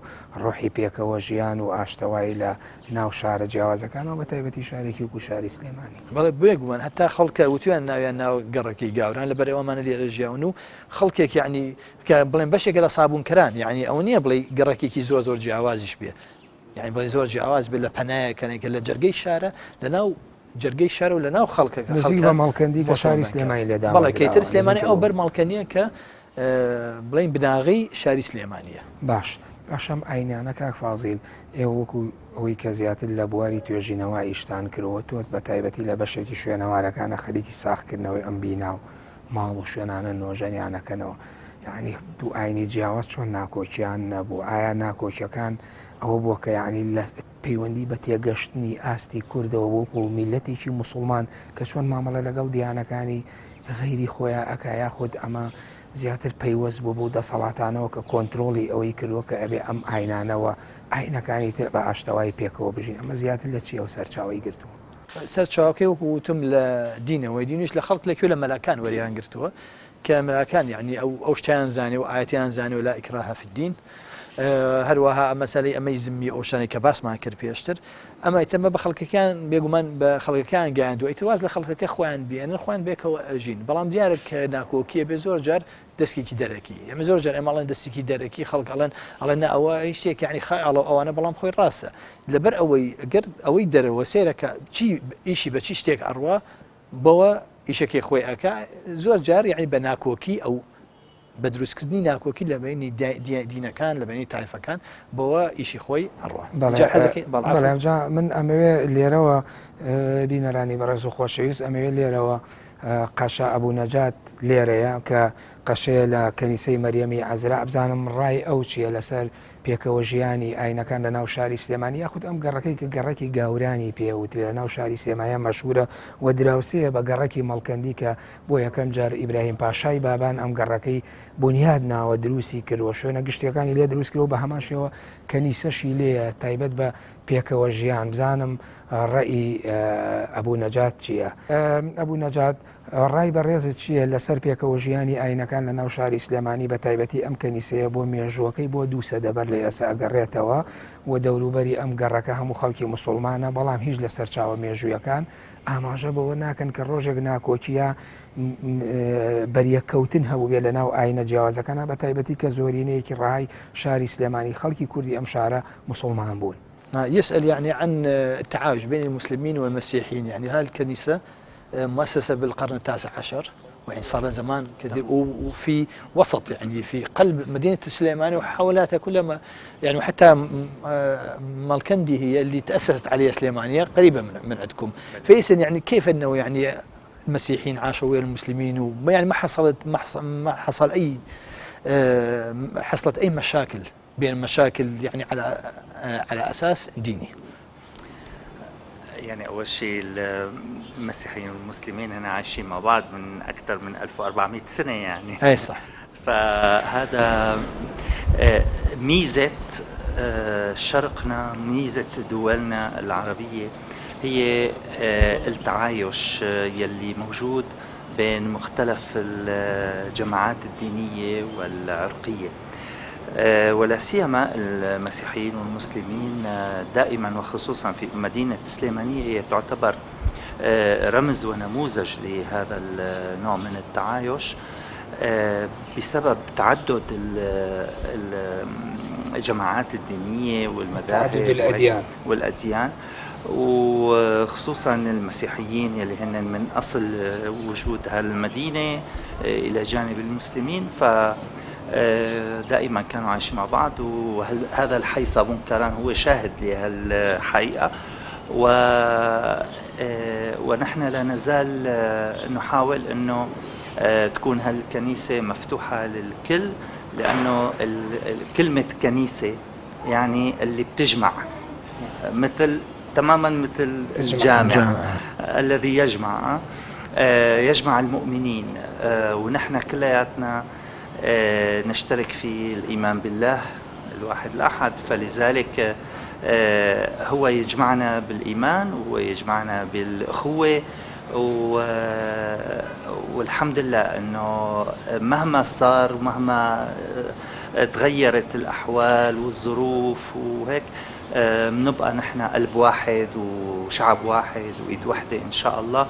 ڕۆحی پێکەوە ژیان و ئاشتەوایی لە ناو شارە جیاوازەکانەوە بە تایبەتی شارێکی وەکو شاری سلێمانی بەڵێ بۆیە گومان هەتا خەڵکە وتویان ناویان ناو گەڕەکەی گاوران لە بەرەوەمانە لێرە ژیاون و خەڵکێک یعنی کە بڵێن بەشێکە لە سابوونکەران یعنی ئەو نییە بڵێ گەڕێکێکی زۆر جیاوازیش بێ یعنی بڵێ زۆر جیاواز بێت لە پەنایەکەنێکە لە جەرگەی شارە لەناو جەرگەی شار و لە ناو خەڵکەکە بە ماڵکەندی کە شاری سلێمانی لێدا بەڵێ کەیتر سلێمانی ئەو بەر ماڵکەنیە کە بڵین بناغی شاری سلێمانیە باش ئەشەم ئاینانە کاک فازیل ئێوە وەکو ئەوەی کە زیاتر لە بواری توێژینەوە ئیشتان کردەوە تۆت بە تایبەتی لە بەشێکی شوێنەوارەکانە خەریکی ساختکردنەوەی ئەم بینا و ماڵ و شوێنانە نۆژەنیانەکەنەوە یعنی دوو ئاینی جیاواز چۆن ناکۆچیان نەبوو ئایا ناکۆچەکان ئەوە بووە کە یعنی لە پەیوەندی بە تێگەشتنی ئاستی کوردەوە بۆ میلەتێکی موسڵمان کە چۆن مامەڵە لەگەڵ دیانەکانی غەیری خۆیان ئەکا یاخود ئەمە زیاتر پەیوەست بوو بۆ دەسەڵاتانەوە کە کۆنتترۆلی ئەوەی کردووە کە ئەبێ ئەم ئاینانەوە ئاینەکانی تر بە ئاشتەوای پێکەوە بژین ئەمە زیاتر لە چی ئەو سەرچاوی گرتووە سەرچاوەکەی وەکوتم لە دینەوەی دینیش لە خەڵک لەکوێ لە مەلاکان وەریان گرتووە کە مەلاکان یعنی ئەو شتیان زانێ و ئاەتیان زانێ و لا ئیکراها فی الدین هەروەها مەسەلەی ئەمەی زمی ئەوشانی کە باسمان کرد پێشتر ئەمە ئیتەمە بە خەڵکەکان بێگومان بە خەڵکەکان گەیاندووە ئیتواز لە خەڵکەکە خۆیان بێنن خۆیان بێکەوە ئەژین بەڵام دیارە کە ناکۆکیە بێ زۆر جار دەستێکی دەرەکی ئەمە زۆر جار ئەمەڵەن دەستێکی دەرەکی خەڵکەڵەن ئەڵەن ئەوە شتێک یعنی خایڵە ئەوانە بەڵام خۆی ڕاستە لەبەر ئەوەی دەرەوە سێرەکە چی ئیشی بە چی شتێک ئەڕوا بەوە ئیشەکەی خۆی ئەکا زۆر جار یعنی بە ناکۆکی ئەو بە دروستکردنی ناکۆکی لە بینی دینەکان لە بینی تایفەکان بەوە ئیشی خۆی ئەڕوا من ئەمەوێ لێرەوە بینەرانی بەڕێز و خۆشەویست ئەمەوێ لێرەوە قەشە ئەبوو نەجات لێرەیە کە قەشەیە لە کەنیسەی مەریەمی عەزرا بزانم ڕای ئەو چیە لەسەر پێکەوە ژیانی ئاینەکان لە ناو شاری سلێمانی یاخود ئەم گەڕەکەی کە گەڕێکی گاورانی پێوترێ لە ناو شاری سلێمانیە مەشهورە و دراوسەیە بە گەڕێکی مەڵکەندی کە بۆ یەکەم جار ئیبراهیم پاشای بابان ئەم گەڕەکەی بنیاد ناوە دروستی کردوە شوێنە گشتیەکانی لێ دروست کردەوە بە هەماشەوە کەنیسەشی لێیە تایبەت بە پێکەوە ژیان بزانم ڕێی ئەبوو نەجات چییە؟ ئەبوو نەجات ڕای بەڕێزت چییە لەسەر پێکەوە ژیانی ئاینەکان لە ناو شاری سلێمانی بە تایبەتی ئەم کەنیسەیە بۆ مێژوەکەی بۆ 200 دەبەر لە ئێستا ئەگەڕێتەوە و دەوروبەری ئەم گەڕەکە هەموو خەڵکی موسڵمانە بەڵام هیچ لە سەرچاوە مێژوویەکان ئاماژە بەوە ناکەن کە ڕۆژێک ناکۆکیە بەریەکەوتن هەبوو بێ لە ناو ئاینە جیاوازەکانە بە تایبەتی کە زۆرینەیەکی ڕای شاری سلێمانی خەڵکی کوردی ئەم شارە موسڵمان بوون. يسأل يعني عن التعايش بين المسلمين والمسيحيين يعني هذه الكنيسة مؤسسة بالقرن ال19 ويعني صار زمان كذا وفي وسط يعني في قلب مدينة السليمانية وحولاتها كلها يعني وحتى مالكندي هي اللي تأسست عليها سليمانية قريبة من عندكم فإذا يعني كيف أنه يعني المسيحيين عاشوا ويا المسلمين وما يعني ما حصلت أي مشاكل بين مشاكل يعني على أساس ديني. يعني أول شيء المسيحيين والمسلمين هنا عايشين مع بعض من أكثر من 1400 سنة يعني. أي صح. فهذا ميزة شرقنا ميزة دولنا العربية هي التعايش يلي موجود بين مختلف الجماعات الدينية والعرقية. ولا سيما المسيحيين والمسلمين دائما وخصوصا في مدينة السليمانية هي تعتبر رمز ونموذج لهذا النوع من التعايش بسبب تعدد الجماعات الدينية والمذاهب والأديان وخصوصا المسيحيين يلي هن من أصل وجود هالمدينة إلى جانب المسلمين، فدائما كانوا عايشين مع بعض. وهذا الحي صابون كران هو شاهد لهالحقيقة، ونحن لا نزال نحاول أنه تكون هالكنيسة مفتوحة للكل، لأنه كلمة كنيسة يعني اللي بتجمع، تماما مثل الجامع الذي يجمع المؤمنين، ونحن كلياتنا نشترك في الإيمان بالله الواحد الأحد، فلذلك هو يجمعنا بالإيمان وهو يجمعنا بالأخوة، والحمد لله أنه مهما صار ومهما تغيرت الأحوال والظروف وهيك بنبقى نحن قلب واحد وشعب واحد وإيد واحدة إن شاء الله،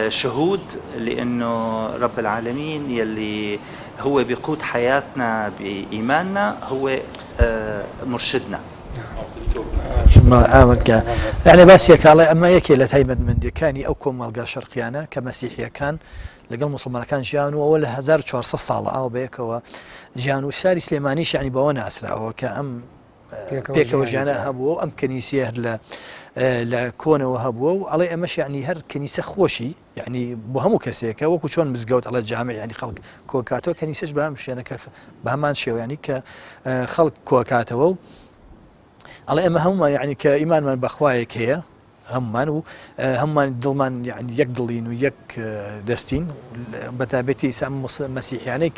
شهود لأنه رب العالمين يلي هو بيقود حياتنا بإيماننا هو مرشدنا. يعني بس يكالي أما يكي لتايمد من ديكاني أو كوم ملقا شرقيانا كمسيحية كان لقل مسلمان كان جانو أول 1400 صالة أو بيك وجانو شاري سليمانيش يعني بوانا أسرع وكأم بيك وجانا هبو أم كنيسية لكونه وهبو علي أمش يعني هر كنيسة خوشي يعني بهمو كسيكا وكو شون مزقوت على الجامع يعني خلق كوكاتو كنيسة بهمش يعني بهمان شيو يعني كخلق كوكاتو على أما هم يعني كإيمان من بخوايك هي هم دلمان يعني يك دلين ويك دستين بتابتي سام مسيح يعني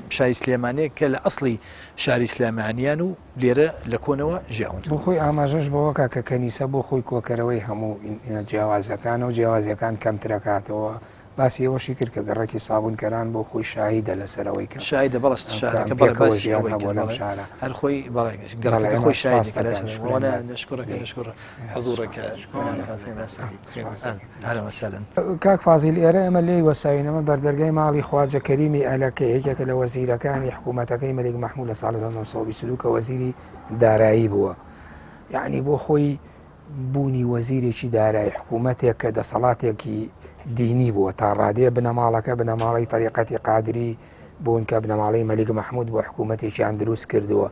كشاري سليماني كالأصلي شاري سليمانيانو ليرة لكونه جاون بخوي أماجش بوكا ككنيسة بخوي كوكروي همو إن جواز كان وجواز كان كم تركات باسي وشي كركا قركي صابون كران بو خوي شاهيدة لسروي كان شاهيدة بلست شاهيدة كبر بس هل خوي بلاك قركي خوي شاهيدة لسروي وانا نشكر حضورك اهلا وسهلا كاك فازل إيرا اما اللي وساوينا من بردرقاي مالي خواجة كريمي ألاكي هيك لوزير كان حكومتكي ملك محمود صالح الله صوبي سلوك وزيري دارایی بووە یعنی بۆ خۆی بوونی وەزیرێکی دارایی حکوومەتێک کە دەسەڵاتێکی دینی بووە تا ڕادێ بنەماڵەکە بنەماڵی طریقەتی قادری بوون کە بنەماڵی مەلیک محمود بۆ حکوومەتێکیان دروست کردووە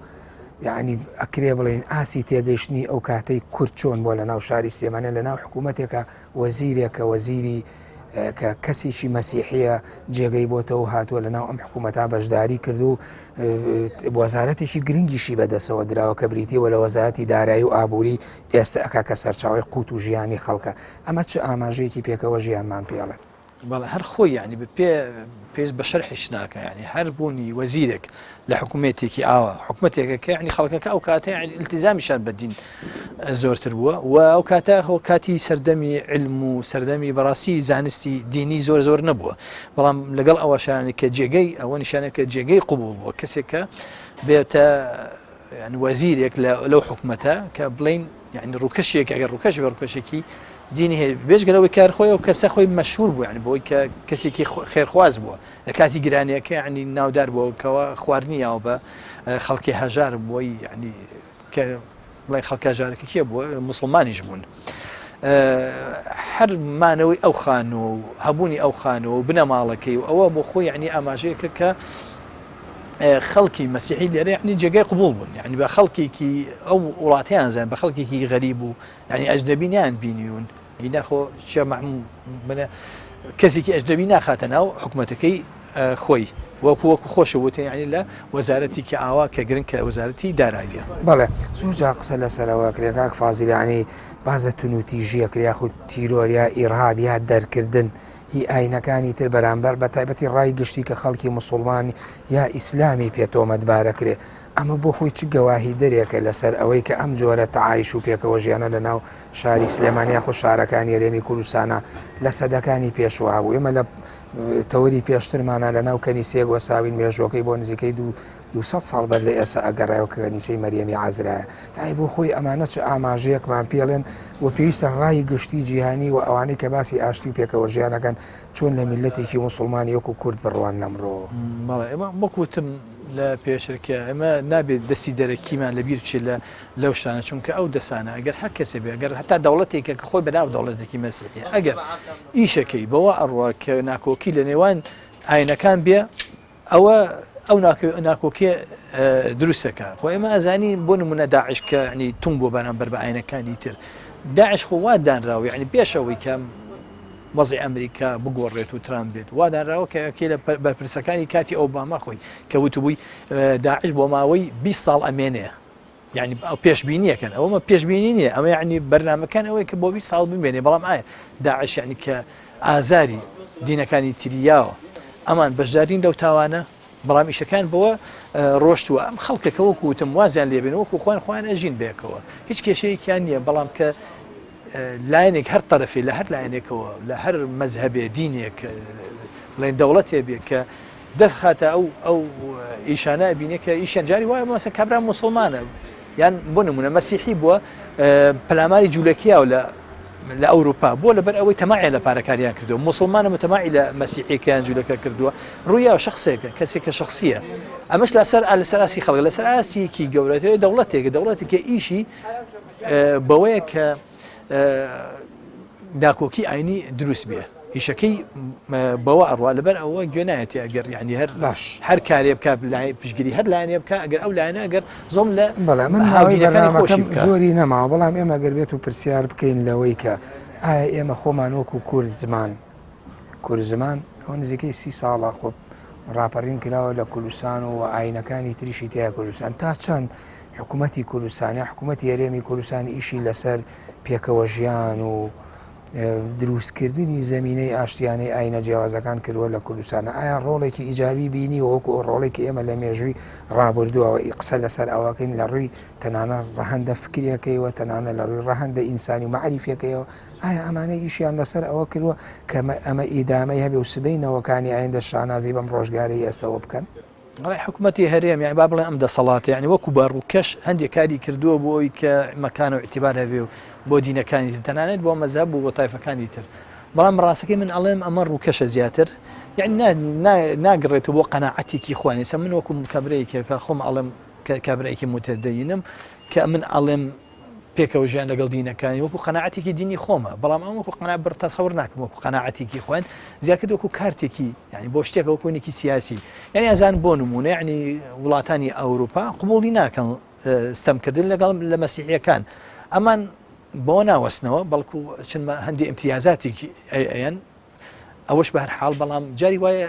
یعنی ئەکرێ بڵێن ئاسی تێگەیشتنی ئەو کاتەی کورد چۆن بۆ لە ناو شاری سلێمانە لە ناو حکوومەتێکە وەزیرێکە وەزیری کە کەسێکی مەسیحیە جێگەی بۆتەوە هاتووە لە ناو ئەم حکوومەتا بەشداری کرد و وەزارەتێکی گرنگیشی بەدەستەوە دراوە کە بریتیوە لە وەزارەتی دارایی و ئابووری ئێستا ئەکا کە سەرچاوی قوت و ژیانی خەڵکە ئەمە چه ئاماژەیەکی پێکەوە ژیانمان پێڵێت بەڵێ هەر خۆی یعنی پێش بە شەرحیش ناکە یعنی هەر بوونی وەزیرێک لە حکوومەتێکی ئاوە حکوومەتێکەکە یعنی خەڵکەکە ئەو کاتە یعنی التیزامیشان بەدین زۆرتر بووە و ئەو کاتە هۆ کاتی سەردەمی علم و سەردەمی بەڕاستی زانستی دینی زۆر نەبووە بەڵام لەگەڵ ئەوەشانە کە جێگەی ئەوە نیشانەکە جێگەی قبول بووە کەسێکە بێتە یعنی وەزیرێک لەو حکوومەتە کە بڵین یعنی ڕووکەشێک ئەگەر ڕووکەش بە ڕووکەشێکی دینی هەیە بێژگەرەوەی کار خۆی و کەسە خۆی مەشهور بوو یعنی بۆی کە کەسێکی خێرخواز بووە لە کاتی گرانیەکە یعنی ناودار بووەکەوە خواردنیەوە بە خەڵکی هەژار بووی یعنی کە بڵێ خەڵکە هەژارەکە کێ بووە موسڵمانیش بوون هەر مانەوەی ئەو خانوە و هەبوونی ئەو خانوە و بنەماڵەکەی و ئەوە بۆ خۆی یعنی ئاماژەیەکە کە خەڵکی مەسیحی لێرە یعنی جێگەی قبول بوون یعنی بە خەڵکێکی ئەو وڵاتیان زان بە خەڵکێکی غەریب و یعنی ئەجنەبییان بینیون هیناخۆ منە کەسێکی ئەجنەبی ناخاتە ناو حکوومەتەکەی خۆی وەکو خۆشەوتێن یعنی لە وەزارەتی کە ئاوا کە گرنگ کە وەزارەتی داراییە بەڵێ زۆر جا قسە لەسەرەوە کرێ کاک فازیل یعنی بازە تونوتیژیە کریا خود تیرۆریا ئیرهاب یا دەرکردن هی ئاینەکانی تر بەرامبەر بە تایبەتی ڕای گشتی کە خەڵکی موسڵمانی یا ئیسلامی پێتۆمەتبارە کرێ ئەمە بۆ خۆی چ گەواهی دەرێکە لەسەر ئەوەی کە ئەم جۆرە تەعایش و پێکەوە ژیانە لە ناو شاری سلێمانیا خۆ شارەکانی هەرێمی کوردستانە لە سەدەکانی پێشوە بوو. ئێمە لە تەوەری پێشترمانە لە ناو کەنیسەیەک وەساوین مێژوەکەی بۆ نزیکەی 200 ساڵ بەر لە ئێستا ئەگەڕایەوە کە کەنیسەی مەریەمی عازرایە. ئای بۆ خۆی ئەمانە چ ئاماژەیەکمان پێڵێن و پێویستە ڕای گشتی جیهانی و ئەوانەی کە باسی ئاشتی و پێکەوە ژیانەکەن چۆن لە میلەتێکی موسڵمانی وەکو کورد بڕوان لەمڕۆ. بەڵێ ئێمە وەکوتم لە پێشرکە ئەمە نابێت دەستی دەرەکیمان لەبیر بچێت لەو شانە چونکە ئەو دەسانە ئەگەر هەر کەسێ بێ ئەگەر هەتا دەوڵەتێکە کە خۆی بەناو دەوڵەتێکی مەسیحی ئەگەر ئیشەکەی بەوە ئەڕوا کە ناکۆکی لە نێوان ئاینەکان بێ ئەو ناکۆکیە دروستەکە. خۆ ئێمە ئەزانی بۆ نمونە داعش کە ینی تونگ بۆ بەرامبەر بە ئاینەکانی تر داعش خۆ وا دانراوە ینی پێشەوەی کە وەزی ئەمریکا بگۆڕێت و ترام بێت وا دانراوە کە لە بەرپرسەکانی کاتی ئۆباما خۆی کە وتبووی داعش بۆ ماوەی 20 ساڵ ئەمێنەیە یعنی ئەو پێشبینیەکەن ئەومە پێشبینی نییە ئەمە یعنی بەرنامەکان ئەوەی کە بۆ 20 ساڵ بمێنێ بەڵام ئایا داعش یعنی کە ئازاری دینەکانی تریاوە ئەمان بەشدارین لەو تاوانە بەڵام ئیشەکان بەوە ڕۆشتووە ئەم خەڵکەکە وەکو وتم وازیان لێبێن وەکو خۆیان ئەژین بێکەوە هیچ کێشەیەکیان نییە بەڵام کە لایەنێک هەر تەرەفی لە هەر لایەنێکەوە لە هەر مەزهبێ دینێک لەن دەوڵەتێ بێ کە دەست خاتە ئەو ئیشانە بینێ کە ئیشان جاری وایە مەسە کابرا موسڵمانە یان بۆ نمونە مەسیحی بووە پەلاماری جوولەکیاو لە ئەوروپا بۆ لەبەر ئەوەی تەماعی لە پارەکاریان کردو مسلمانە متەماعی لە مەسیحیەکەیان جوولەکە کردووە ڕوویا شخصێکە کەسێکە شخصیە ئەمەش لەسەر ئاسی خەڵک لەسەر ئاسیەکی گەورەتری دەوڵەتێکە ئیشی بەوەیە کە ناکۆکی ئاینی دروست بێ ئیشەکەی بەوە ئەڕوا لەبەر ئەوە گوێنایەتی ئەگەر ینی هەر کارێ بکە پشگیری هەر لایەنێ بکە ئەگەر ئەو لایەنە ئەگەر زۆم لە بەڵامەکەم زۆری نەماوە بەڵام ئێمە ئەگەر بێت و پرسیار بکەین لەوەی کە ئایا ئێمە خۆمان وەکو کورد زمان ئەو نزیکەی 30 ساڵە خۆ ڕاپەڕین کراوە لە کوردستان و ئاینەکانی تریشی تیا کوردستان تا چەند حکوومەتی کوردستانی حکوومەتی هەرێمی کوردستانی ئیشی لەسەر پێکەوە ژیان و دروستکردنی زمینەی ئاشتیانەی ئاینە جیاوازەکان کردووە لە کوردستانە ئایا ڕۆڵێکی ئیجابی بینی وەکو ڕۆڵێکی ئێمە لە مێژووی ڕابردووەوە قسە لەسەر ئەوەکەین لە ڕووی تەنانە ڕەهەندە فکرەکەیەوە تەنانە لە ڕووی ڕەهەندە ئینسانی و معریفەکەیەوە ئایا ئەمانەی ئیشیان لەسەر ئەوە کردووە کە ئەمە ئیدامەی هەبێ و سبەینەوەکانی ئایندە شانازی بەم ڕۆژگارەی ئێستەوە بکەن حکوومەتی هەرێم یان با بڵێ ئەم دەسەڵاتە یعنی وەکو باڕووکەش هەندێک کاری کردووە بۆ ئەوی کە مەکان و اعتیبار هەبێ و بۆ دینەکانی تر تەنانێت بۆ مەزهب و بۆ تایفەکانی تر بەڵام ڕاستەکەی من ئەڵێم ئەمە ڕووکەشە زیاتر یعنی ناگڕێتەوە بۆ قەناعەتێکی خوانێسە من وەکو کابرەیەکی کە خۆم ئەڵێم کابرایەکی متدەینم کە من ئەڵێم پێکەوە ژیان لەگەڵ دینەکانی وەکو قەناعەتێکی دینی خۆمە بەڵام ئەم وەکو قەناعەت بەر تەسەوور ناکەم وەکو قەناعەتێکی خوێن زیاتر وەکو کارتێکی یعنی بۆ شتێک وەکوونێکی سیاسی یعنی ئەزان بۆ نمونە یعنی وڵاتانی ئەوروپا قبوڵی ناکەن ستەمکردن لەگەڵ لە مەسیحیەکان ئەمان بۆ ناوەستنەوە بەڵکو چنمە هەندی امتیازاتێکی ئەیەن ئەوەش بە هەر حاڵ بەڵام جاری وایە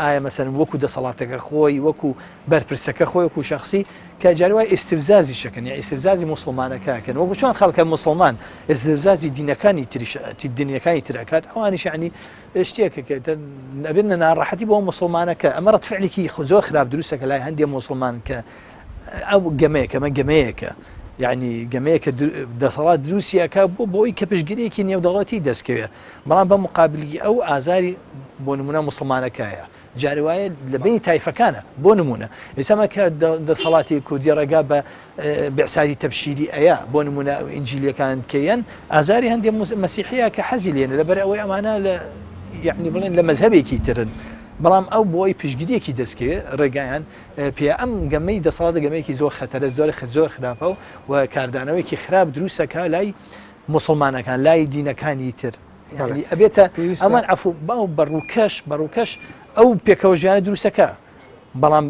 ئایا مەسەن وەکو دەسەڵاتەکە خۆی وەکو بەرپرسەکە خۆی وەکو شخصی کە جاری وای ئیستیفزازی شەکەن یا ئیستیفزازی موسڵمانەکەکەن وەکو چۆن خەڵکە موسڵمان ئیستیفزازی دینەکانی ترەکات ئەوانیش ینی شتێکەکە نەبێنە ناڕەحەتی بۆ موسڵمانەکە ئەمە ڕەتفعلێکی زۆر خراپ دروستەکە لای هەندێک موسڵمان کە ئەو گەمەیەکە ئەمە گەمەیەکە یعنی گەمەیەکە دەسەڵات دروستیەکە بۆی کە پشگیرێکی نێودەوڵەتی دەستکەوێت بەڵام بە مقابلی ئەو ئازاری بۆ نمونە مسلمانەکایە جاری وایە لە بینی تایفەکانە بۆ نمونە ئێسامە کە دەسەڵاتی کوردی ڕێگا بە بێعسادی تەبشیری ئەیە بۆ نمونە ئینجیلیەکان کەیەن ئازاری هەندێک مەسیحەیە کە حەزی لێنە لەبەر ئەوەی ئەمانە لە یعنی بڵێن لە مەزهبێکی ترن بەڵام ئەو بۆی پشگیریەکی دەستکەوێت ڕێگایان پێ ئەم گەمەی دەسەڵاتە گەمەیەکی زۆر خەتەرە زۆر خراپە و کاردانەوەیکی خراپ دروستەکە لای مسلمانەکان لای دینەکانی تر ئەبێتە ئەمان عفو باو بەڕووکەش ئەو پێکەوە ژیانە دروستەکە بەڵام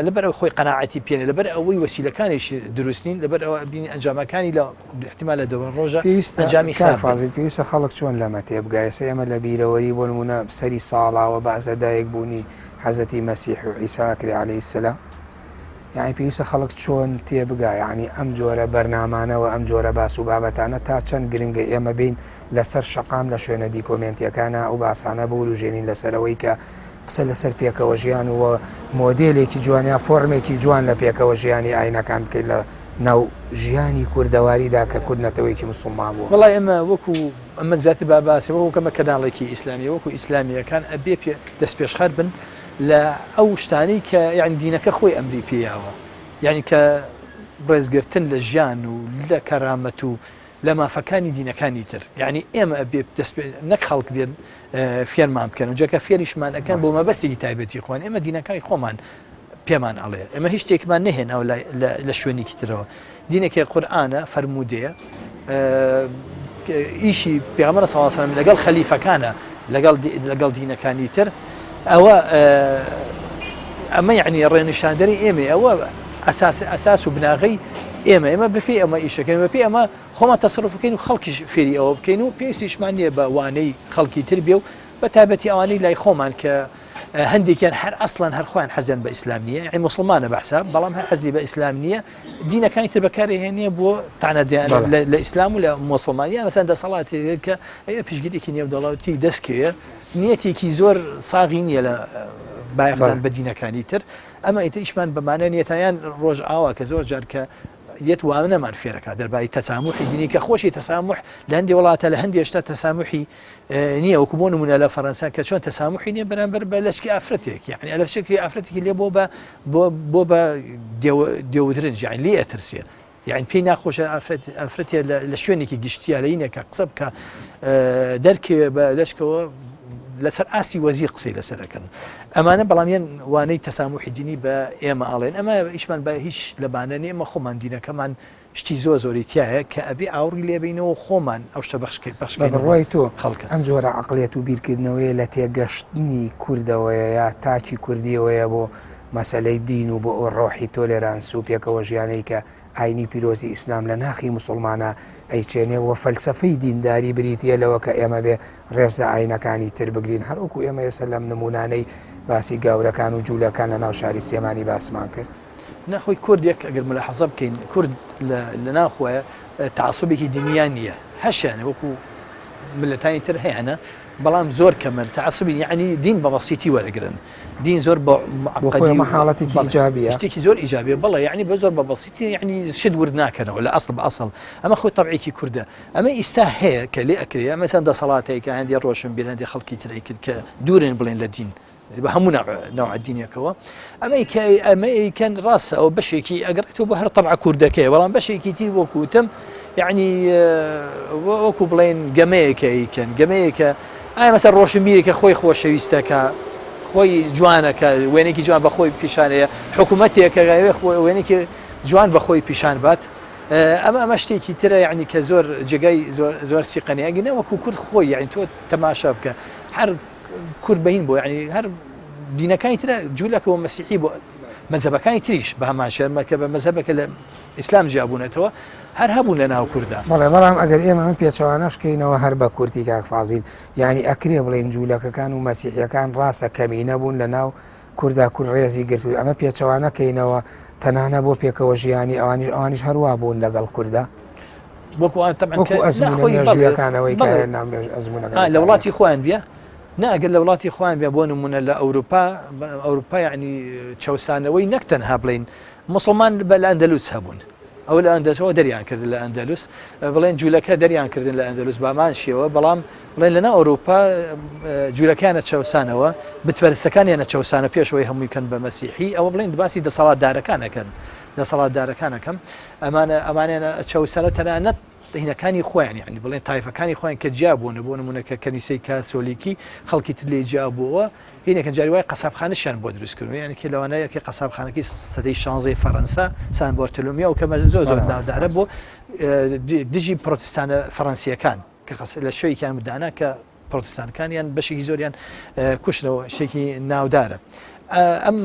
لەبەر ئەو خۆی قەناعەتی پێێنێ لەبەر ئەوەی وەسیلەکانیشی دروستین لەبەر ئەوە بینی ئەنجامەکانی لە احتیمال لە دەوە ڕۆژە ئەنجامی خافازی پێویستە خەڵک چۆن لەمە تێبگایسە ئێمە لە بیرەوەری بۆ نمونە سەری ساڵاوە بەعزەدایەک بوونی حەزەتی مەسیح و عیسا کری عەلەیهی سەلام یعنی پێویستە خەڵک چۆن تێبگا یعنی ئەم جۆرە بەرنامانەوە ئەم جۆرە باس و بابەتانە تا چەند گرنگە ئێمە بین لەسەر شەقام لە شوێنە دیکۆمنتیەکانە ئەو باسانە بۆ وروژێنین لەسەرەوەی کە قسە لەسەر پێکەوە ژیان و مۆدلێکی جوانیا فۆرمێکی جوان لە پێکەوە ژیانی ئاینەکان بکەین لە ناو ژیانی کوردەواریدا کە کوردنەتەوەیکی مسلمان بوو. وڵای ئەمە وەکو ئەمە زیاتر باباسی وەکو کەمە کەناڵێکی ئیسلامی وەکو ئیسلامیەکان ئەبێ دەست پێشخەر بن لە ئەو شتانەی کە یعنی دینەکە خۆی ئەمری پێیاوە، یعنی کە ڕێزگرتن لە ژیان و لە کەرامەت و لە مافەکانی دینەکانی تر، یعنی ئێمە ئەبێ نەک خەڵک بێن فێرمان بکەن و جەکە فێریشمان ئەەکەن بۆ مەبەستێکی تایبەتی خۆن، ئێمە دینەکانی خۆمان پێمان ئەڵێ ئەمە هیچ شتێکمان نهێنەوە لە شوێنێکی ترەوە. دینێکی قورئانە فەرموودەیە ئیشی پێغەمبەر صلی الله علیه و سلم لەگەڵ خەلیفەکانە لەگەڵ دینەکانی تر ئەمە یعنی ڕێنیشاندەری ئێمە ئەوە ئەساس و بناغی ئێمە بەپێ ئەمە ئیشەکەین بەپێ ئەمە خۆمان تەسەڕوف بکەین و خەڵکیش فێری ئەوە بکەین و پێویستیشمان نییە بە وانەی خەڵکی تر بێ و بە تایبەتی ئەوانەی لای خۆمان کە هەندێکیان هەر ئەسڵان هەرخۆیان حەزیان بە ئیسلام نییە، یعنی موسڵمانە بەحساب بەڵام هەر حەزی بە ئیسلام نییە، دینەکانی تر بەکارهێنێ بۆ تەنانەت لە ئیسلام و لە موسڵمانیان مەسەن دەسەڵاتێک کە ئەوە پشگیرێکی نێودەوڵەتی دەستکەوێ نیەتێکی زۆر ساغی نییە لە بایەخدان بە دینەکانی تر. ئەمە ئیتر ئیشمان بەمانە نیەتیان ڕۆژ ئاوا کە زۆر جار کە یەت وانە نەمان فێرەکە دەربای تەسامحی دینی کە خۆشی تەسامح لە هەندێک وڵاتە لە هەندێک شتە تەسامحی نییە، وەکو بۆ نمونە لە فەڕەنسا کە چۆن تەسامحی نییە بەرامبەر بە لەشکی ئافرەتێک، یعنی لەشکی ئافرەتێکی لێ بۆ بە دێودرنج یعنی لێ ئەترسێ، یعنی پێی ناخۆشە ئافرەتێ لە شوێنێکی گشتیە لە یینێکە قسە بکە دەرکێ بە لەشکەوە لەسەر ئاسی وەزیر قسەی لەسەرەکەن. ئەمانە بەڵامیان وانەی تەسامحی دینی بە ئێمە ئاڵێن، ئەمە ئیشمان بە هیچ لەبانە نیە، ئەمە خۆمان دینەکەمان شتی زۆری تایە کە ئەبێ ئاوڕی لێبینەوە خۆمان ئەو شتە بەخشکەین بڕۆی تۆ خەڵکە. ئەم جۆرە عەقڵیەت و بیرکردنەوەی لە تێگەشتنی کوردەوەیە یا تاچی کوردیەوەیە بۆ مەسەلەی دین و بۆ ئەو ڕۆحی تۆلێرانس و پێکەوە ژیانەی کە ئاینی پیرۆزی ئیسلام لە ناخی موسڵمانە ئەیچێنێەوە فەلسەفەی دینداری بریتە لەوە کە ئێمە بێ ڕێزە ئاینەکانی تر بگرین، هەروەکو ئێمە ێستا لەم نمونانەی باسی گاورەکان و جوولەکان لە ناو شاری سێمانی باسمان کرد. ناخۆی کوردێک ئەگەر ملاحەزە بکەین کورد لە ناخۆیە تعسوبێکی دینیان نییە، هەشیانە وەکو ملەتانی تر هەیەە بەڵام زۆر کەمەل تعسبی یعنی دین بە بەسیتی وەرەگرن، دین زۆر بە حاڵەتێکی ئیجابیە شتێکی زۆر ئیجابیە بەڵێ یعنی بە زۆر بە بەسیتی یعنی شت ورد ناکەنەوە لە ئەسڵ بە ئەسڵ ئەمە خۆی تەبعێکی کووردە. ئەمە ئیستا هەیە کە لێ ئەکرێ مەسەن دەسەڵاتەیەکە هەندی ڕۆشن بیر هەندی خەڵکی تری کرد کە دوورن بڵێن لە دین بە هەموو ناوع دینیەکەوە ئەمەیکەن ڕاستە ئەو بەشێکی ئەگەڕێتەوە بە هەر تەبع کوردەکەی، بەڵام بەشێکی تی وەکوتم یعنی وەکو بڵێن گەمەیەکەیکەن گەمەیەکە ئایا مەسەر ڕۆشنبیرێکە خۆی خۆشەویستەکە خۆی جوانەکە وێنێکی جوان بە خۆی پیشانەیە حکوومەتێکە وێنێکی جوان بە خۆی پیشان بات، ئەمە شتێکی ترە یعنی کە زۆر جگای زۆر سیقەنیەگەنە وەکو کورد خۆی یعنی تۆ تەماشا بکە هەر کورد بەهین بۆ یعنی هەر دینەکانی ترە جوولەکەەوە مەسیحی بۆ مەزەبەکانی تریش بە هەمان شێرمەکە بە مەزەبەکە لە ئیسلام جیابوونێتەوە هەر هەبوون لە ناو کووردا. بەڵام ئەگەر ئێمە من پێچەوانەشکەینەوە هەر بە کورتی کاکفازیل یعنی ئەکرێ بڵێن جوولەکەکان و مەسیحیەکان ڕاستە کەمی نەبوون لە ناو کووردا کورد ڕێزی گرتو ئەمە پێچەوانەکەینەوە تەنانە بۆ پێکەوە ژیانی ئەوانیش هەروە بوون لەگەڵ کووردا وەکو ئەزمونەکانەوەی لە وڵاتی خۆیان بێ ناگەر لە وڵاتی خۆیان بێ بۆ نمونە لە ئەوروپا یعنی چەسانەوەی نەک تەنها بڵین مسلمان بە لە ئەندەلوس هەبوون، ئەو لە ئەندەسەوە دەریان کردن لە ئەندەلوس بڵێن جوولەکە دەریان کردن لە ئەندەلوس بامان شێوە، بەڵام بڵێن لەنا ئەوروپا جوولەکانە چەسانەوە بتپەرستەکانیانە چەسانە پێشەوەی هەمووی کەن بە مەسیحی، ئەوە بڵێن باسی دەسەڵاتدارەکانەکەن دەسەڵاتدارەکانەکەم ئەمانە چەسانە تەنانەت هینەکانی خۆیان یعنی بڵێن تایفەکانی خۆیان کە جیابوون بۆ نمونەکە کەنیسەی کاتۆلیکی خەڵکی تر لێ جیابەوە هینێکە جاری وای قەسابخانەشیان بۆ دروستکردن یعنی کە لەوانەیەکی قەسابخانەکەی سەدەی 16 فەڕەنسا سان بۆرتلۆمیا و کەمە زۆر ناودارە بۆ دژی پرۆتستانە فەڕەنسیەکان کە لە شوێکیان بدانا کە پرۆتستانەکانیان بەشێکی زۆریان کوشتەوە شتێکی ناودارە. ئەم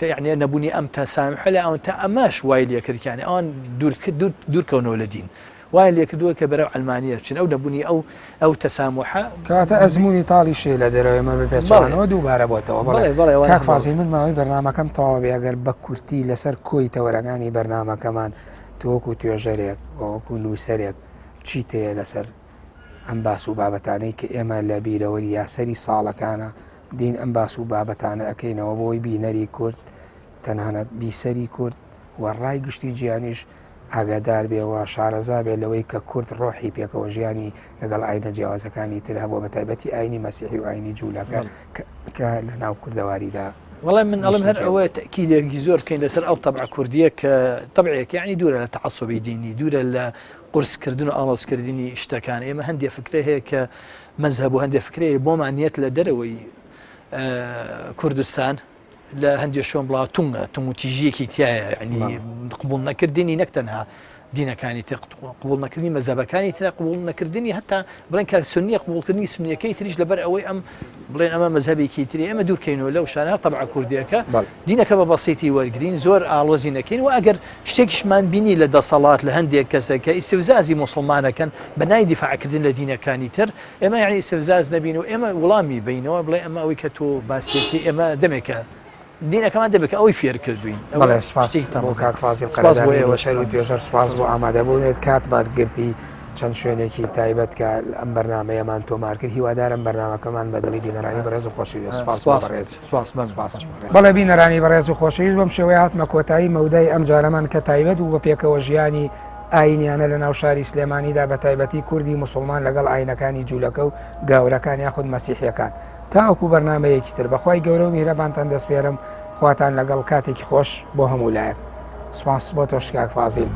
یعنی نەبوونی ئەم تەسامح لە ئەوەن تا ئەمەش وای لێکردیانە ئەوان دوورکەونەوە لە دین وای لێکردووە کە بەرەو ئەلمانیە بچین ئەو نەبوونی ئەو تەسامحە کاتە ئەزمموی تاڵی شێ لە دەرەوەمە بپێچانەوە دووبارە بۆتەوە کاکفازی من ماوەی بەرنامەکەم تەواوی ئەگەر بە کورتی لەسەر کۆی تەوەرەکانی بەرنامەکەمان تۆوەکو توێژەرێک وەکو نووسەرێک چیتەیە لەسەر ئەم باس و بابەتانەی کە ئێمە لە بیرەوەری یاسەری ساڵەکانە دین ئەم باس و بابەتانە ئەەکەینەوە بۆی بینەری کورد تەنانەت بیسەری کورد و ڕای گشتی گیانیش ئاگادار بێەوە شارەزا بێت لەوەی کە کورد ڕۆحی پێکەوە ژیانی لەگەڵ ئاینە جیاوازەکانی تر هەبووە بە تایبەتی ئاینی مەسیحی و ئاینی جوولەکە کە لە ناو کوردەواریدا والله من ئەڵم هەر ئەوە تەکیدێکی زۆر بکەین لەسەر ئەو تەبع کوردیە کە تەبعێک یعنی دوورە لە تەعەسوبی دینی دوورە لە قورسکردن و ئاڵۆزکردنی شتەکان ئێمە هەندێک فکرە هەیە کە مەذهب و هەندێک فکرەیە بۆمان نیەت لە دەرەوەی کوردستان لە هەندێک شۆن بڵاو تونگ و تیژیەکی تایە ینی قبول نەکردنی نەک تەنها دینەکانی تر قبول نەکردنی مەذهبەکانی تر قبول نەکردنی هەتا بڵێن کە سنیە قبولکردنی سنیەکەی تریش لەبەر ئەوەی ئەم بڵێن ئەمە مەذهبێکی تری ئێمە دوورکەینەوە لەو شانە هەر تەبع کوردیەکە دینەکە بە بەسیتی وەرگرین زۆر ئاڵۆزی نەکەین و ئەگەر شتێکیشمان بینی لە دەسەڵات لە هەندێک کەسەکە ئیستیفزازی موسڵمانەکەن بەنای دیفاعکردن لە دینەکانی تر ئێمە یعنی ئیستیفزاز نەبین و ئێمە وڵامی بینەوە بڵێ ئەمە ئەوەی کە تۆ باسیەتی ئێمە دەمێکە دینەکەمان دەبێت ئەوەی فێر کردوین بەڵێ سپاس بۆ کاک فازیل قەرەدانی شەر و توێژەر سپاس بۆ ئامادەبوونێت کاتمان گرتی چەند شوێنێکی تایبەت کە ئەم بەرنامەیەمان تۆمار کرد هیوادارم بەرنامەکەمان بەدڵی بینەرانی بەڕێز و خۆشەویست سپاس بەڵێ بینەرانی بەڕێز و خۆشەویست بەم شێوەیە هاتمە کۆتایی مەودای ئەم جارەمان کە تایبەت و بە پێکەوە ژیانی ئاینیانە لە ناو شاری سلێمانیدا بە تایبەتی کوردی موسڵمان لەگەڵ ئاینەکانی جوولەکە و گاورەکان یاخود مەسیحیەکان تاوەکو بەرنامەیەکی تر بەخوای گەورە و میهرەبانتان دەسپێرم خواتان لەگەڵ کاتێکی خۆش بۆ هەموو لایەک سپاس بۆ تۆ کاک فازیل.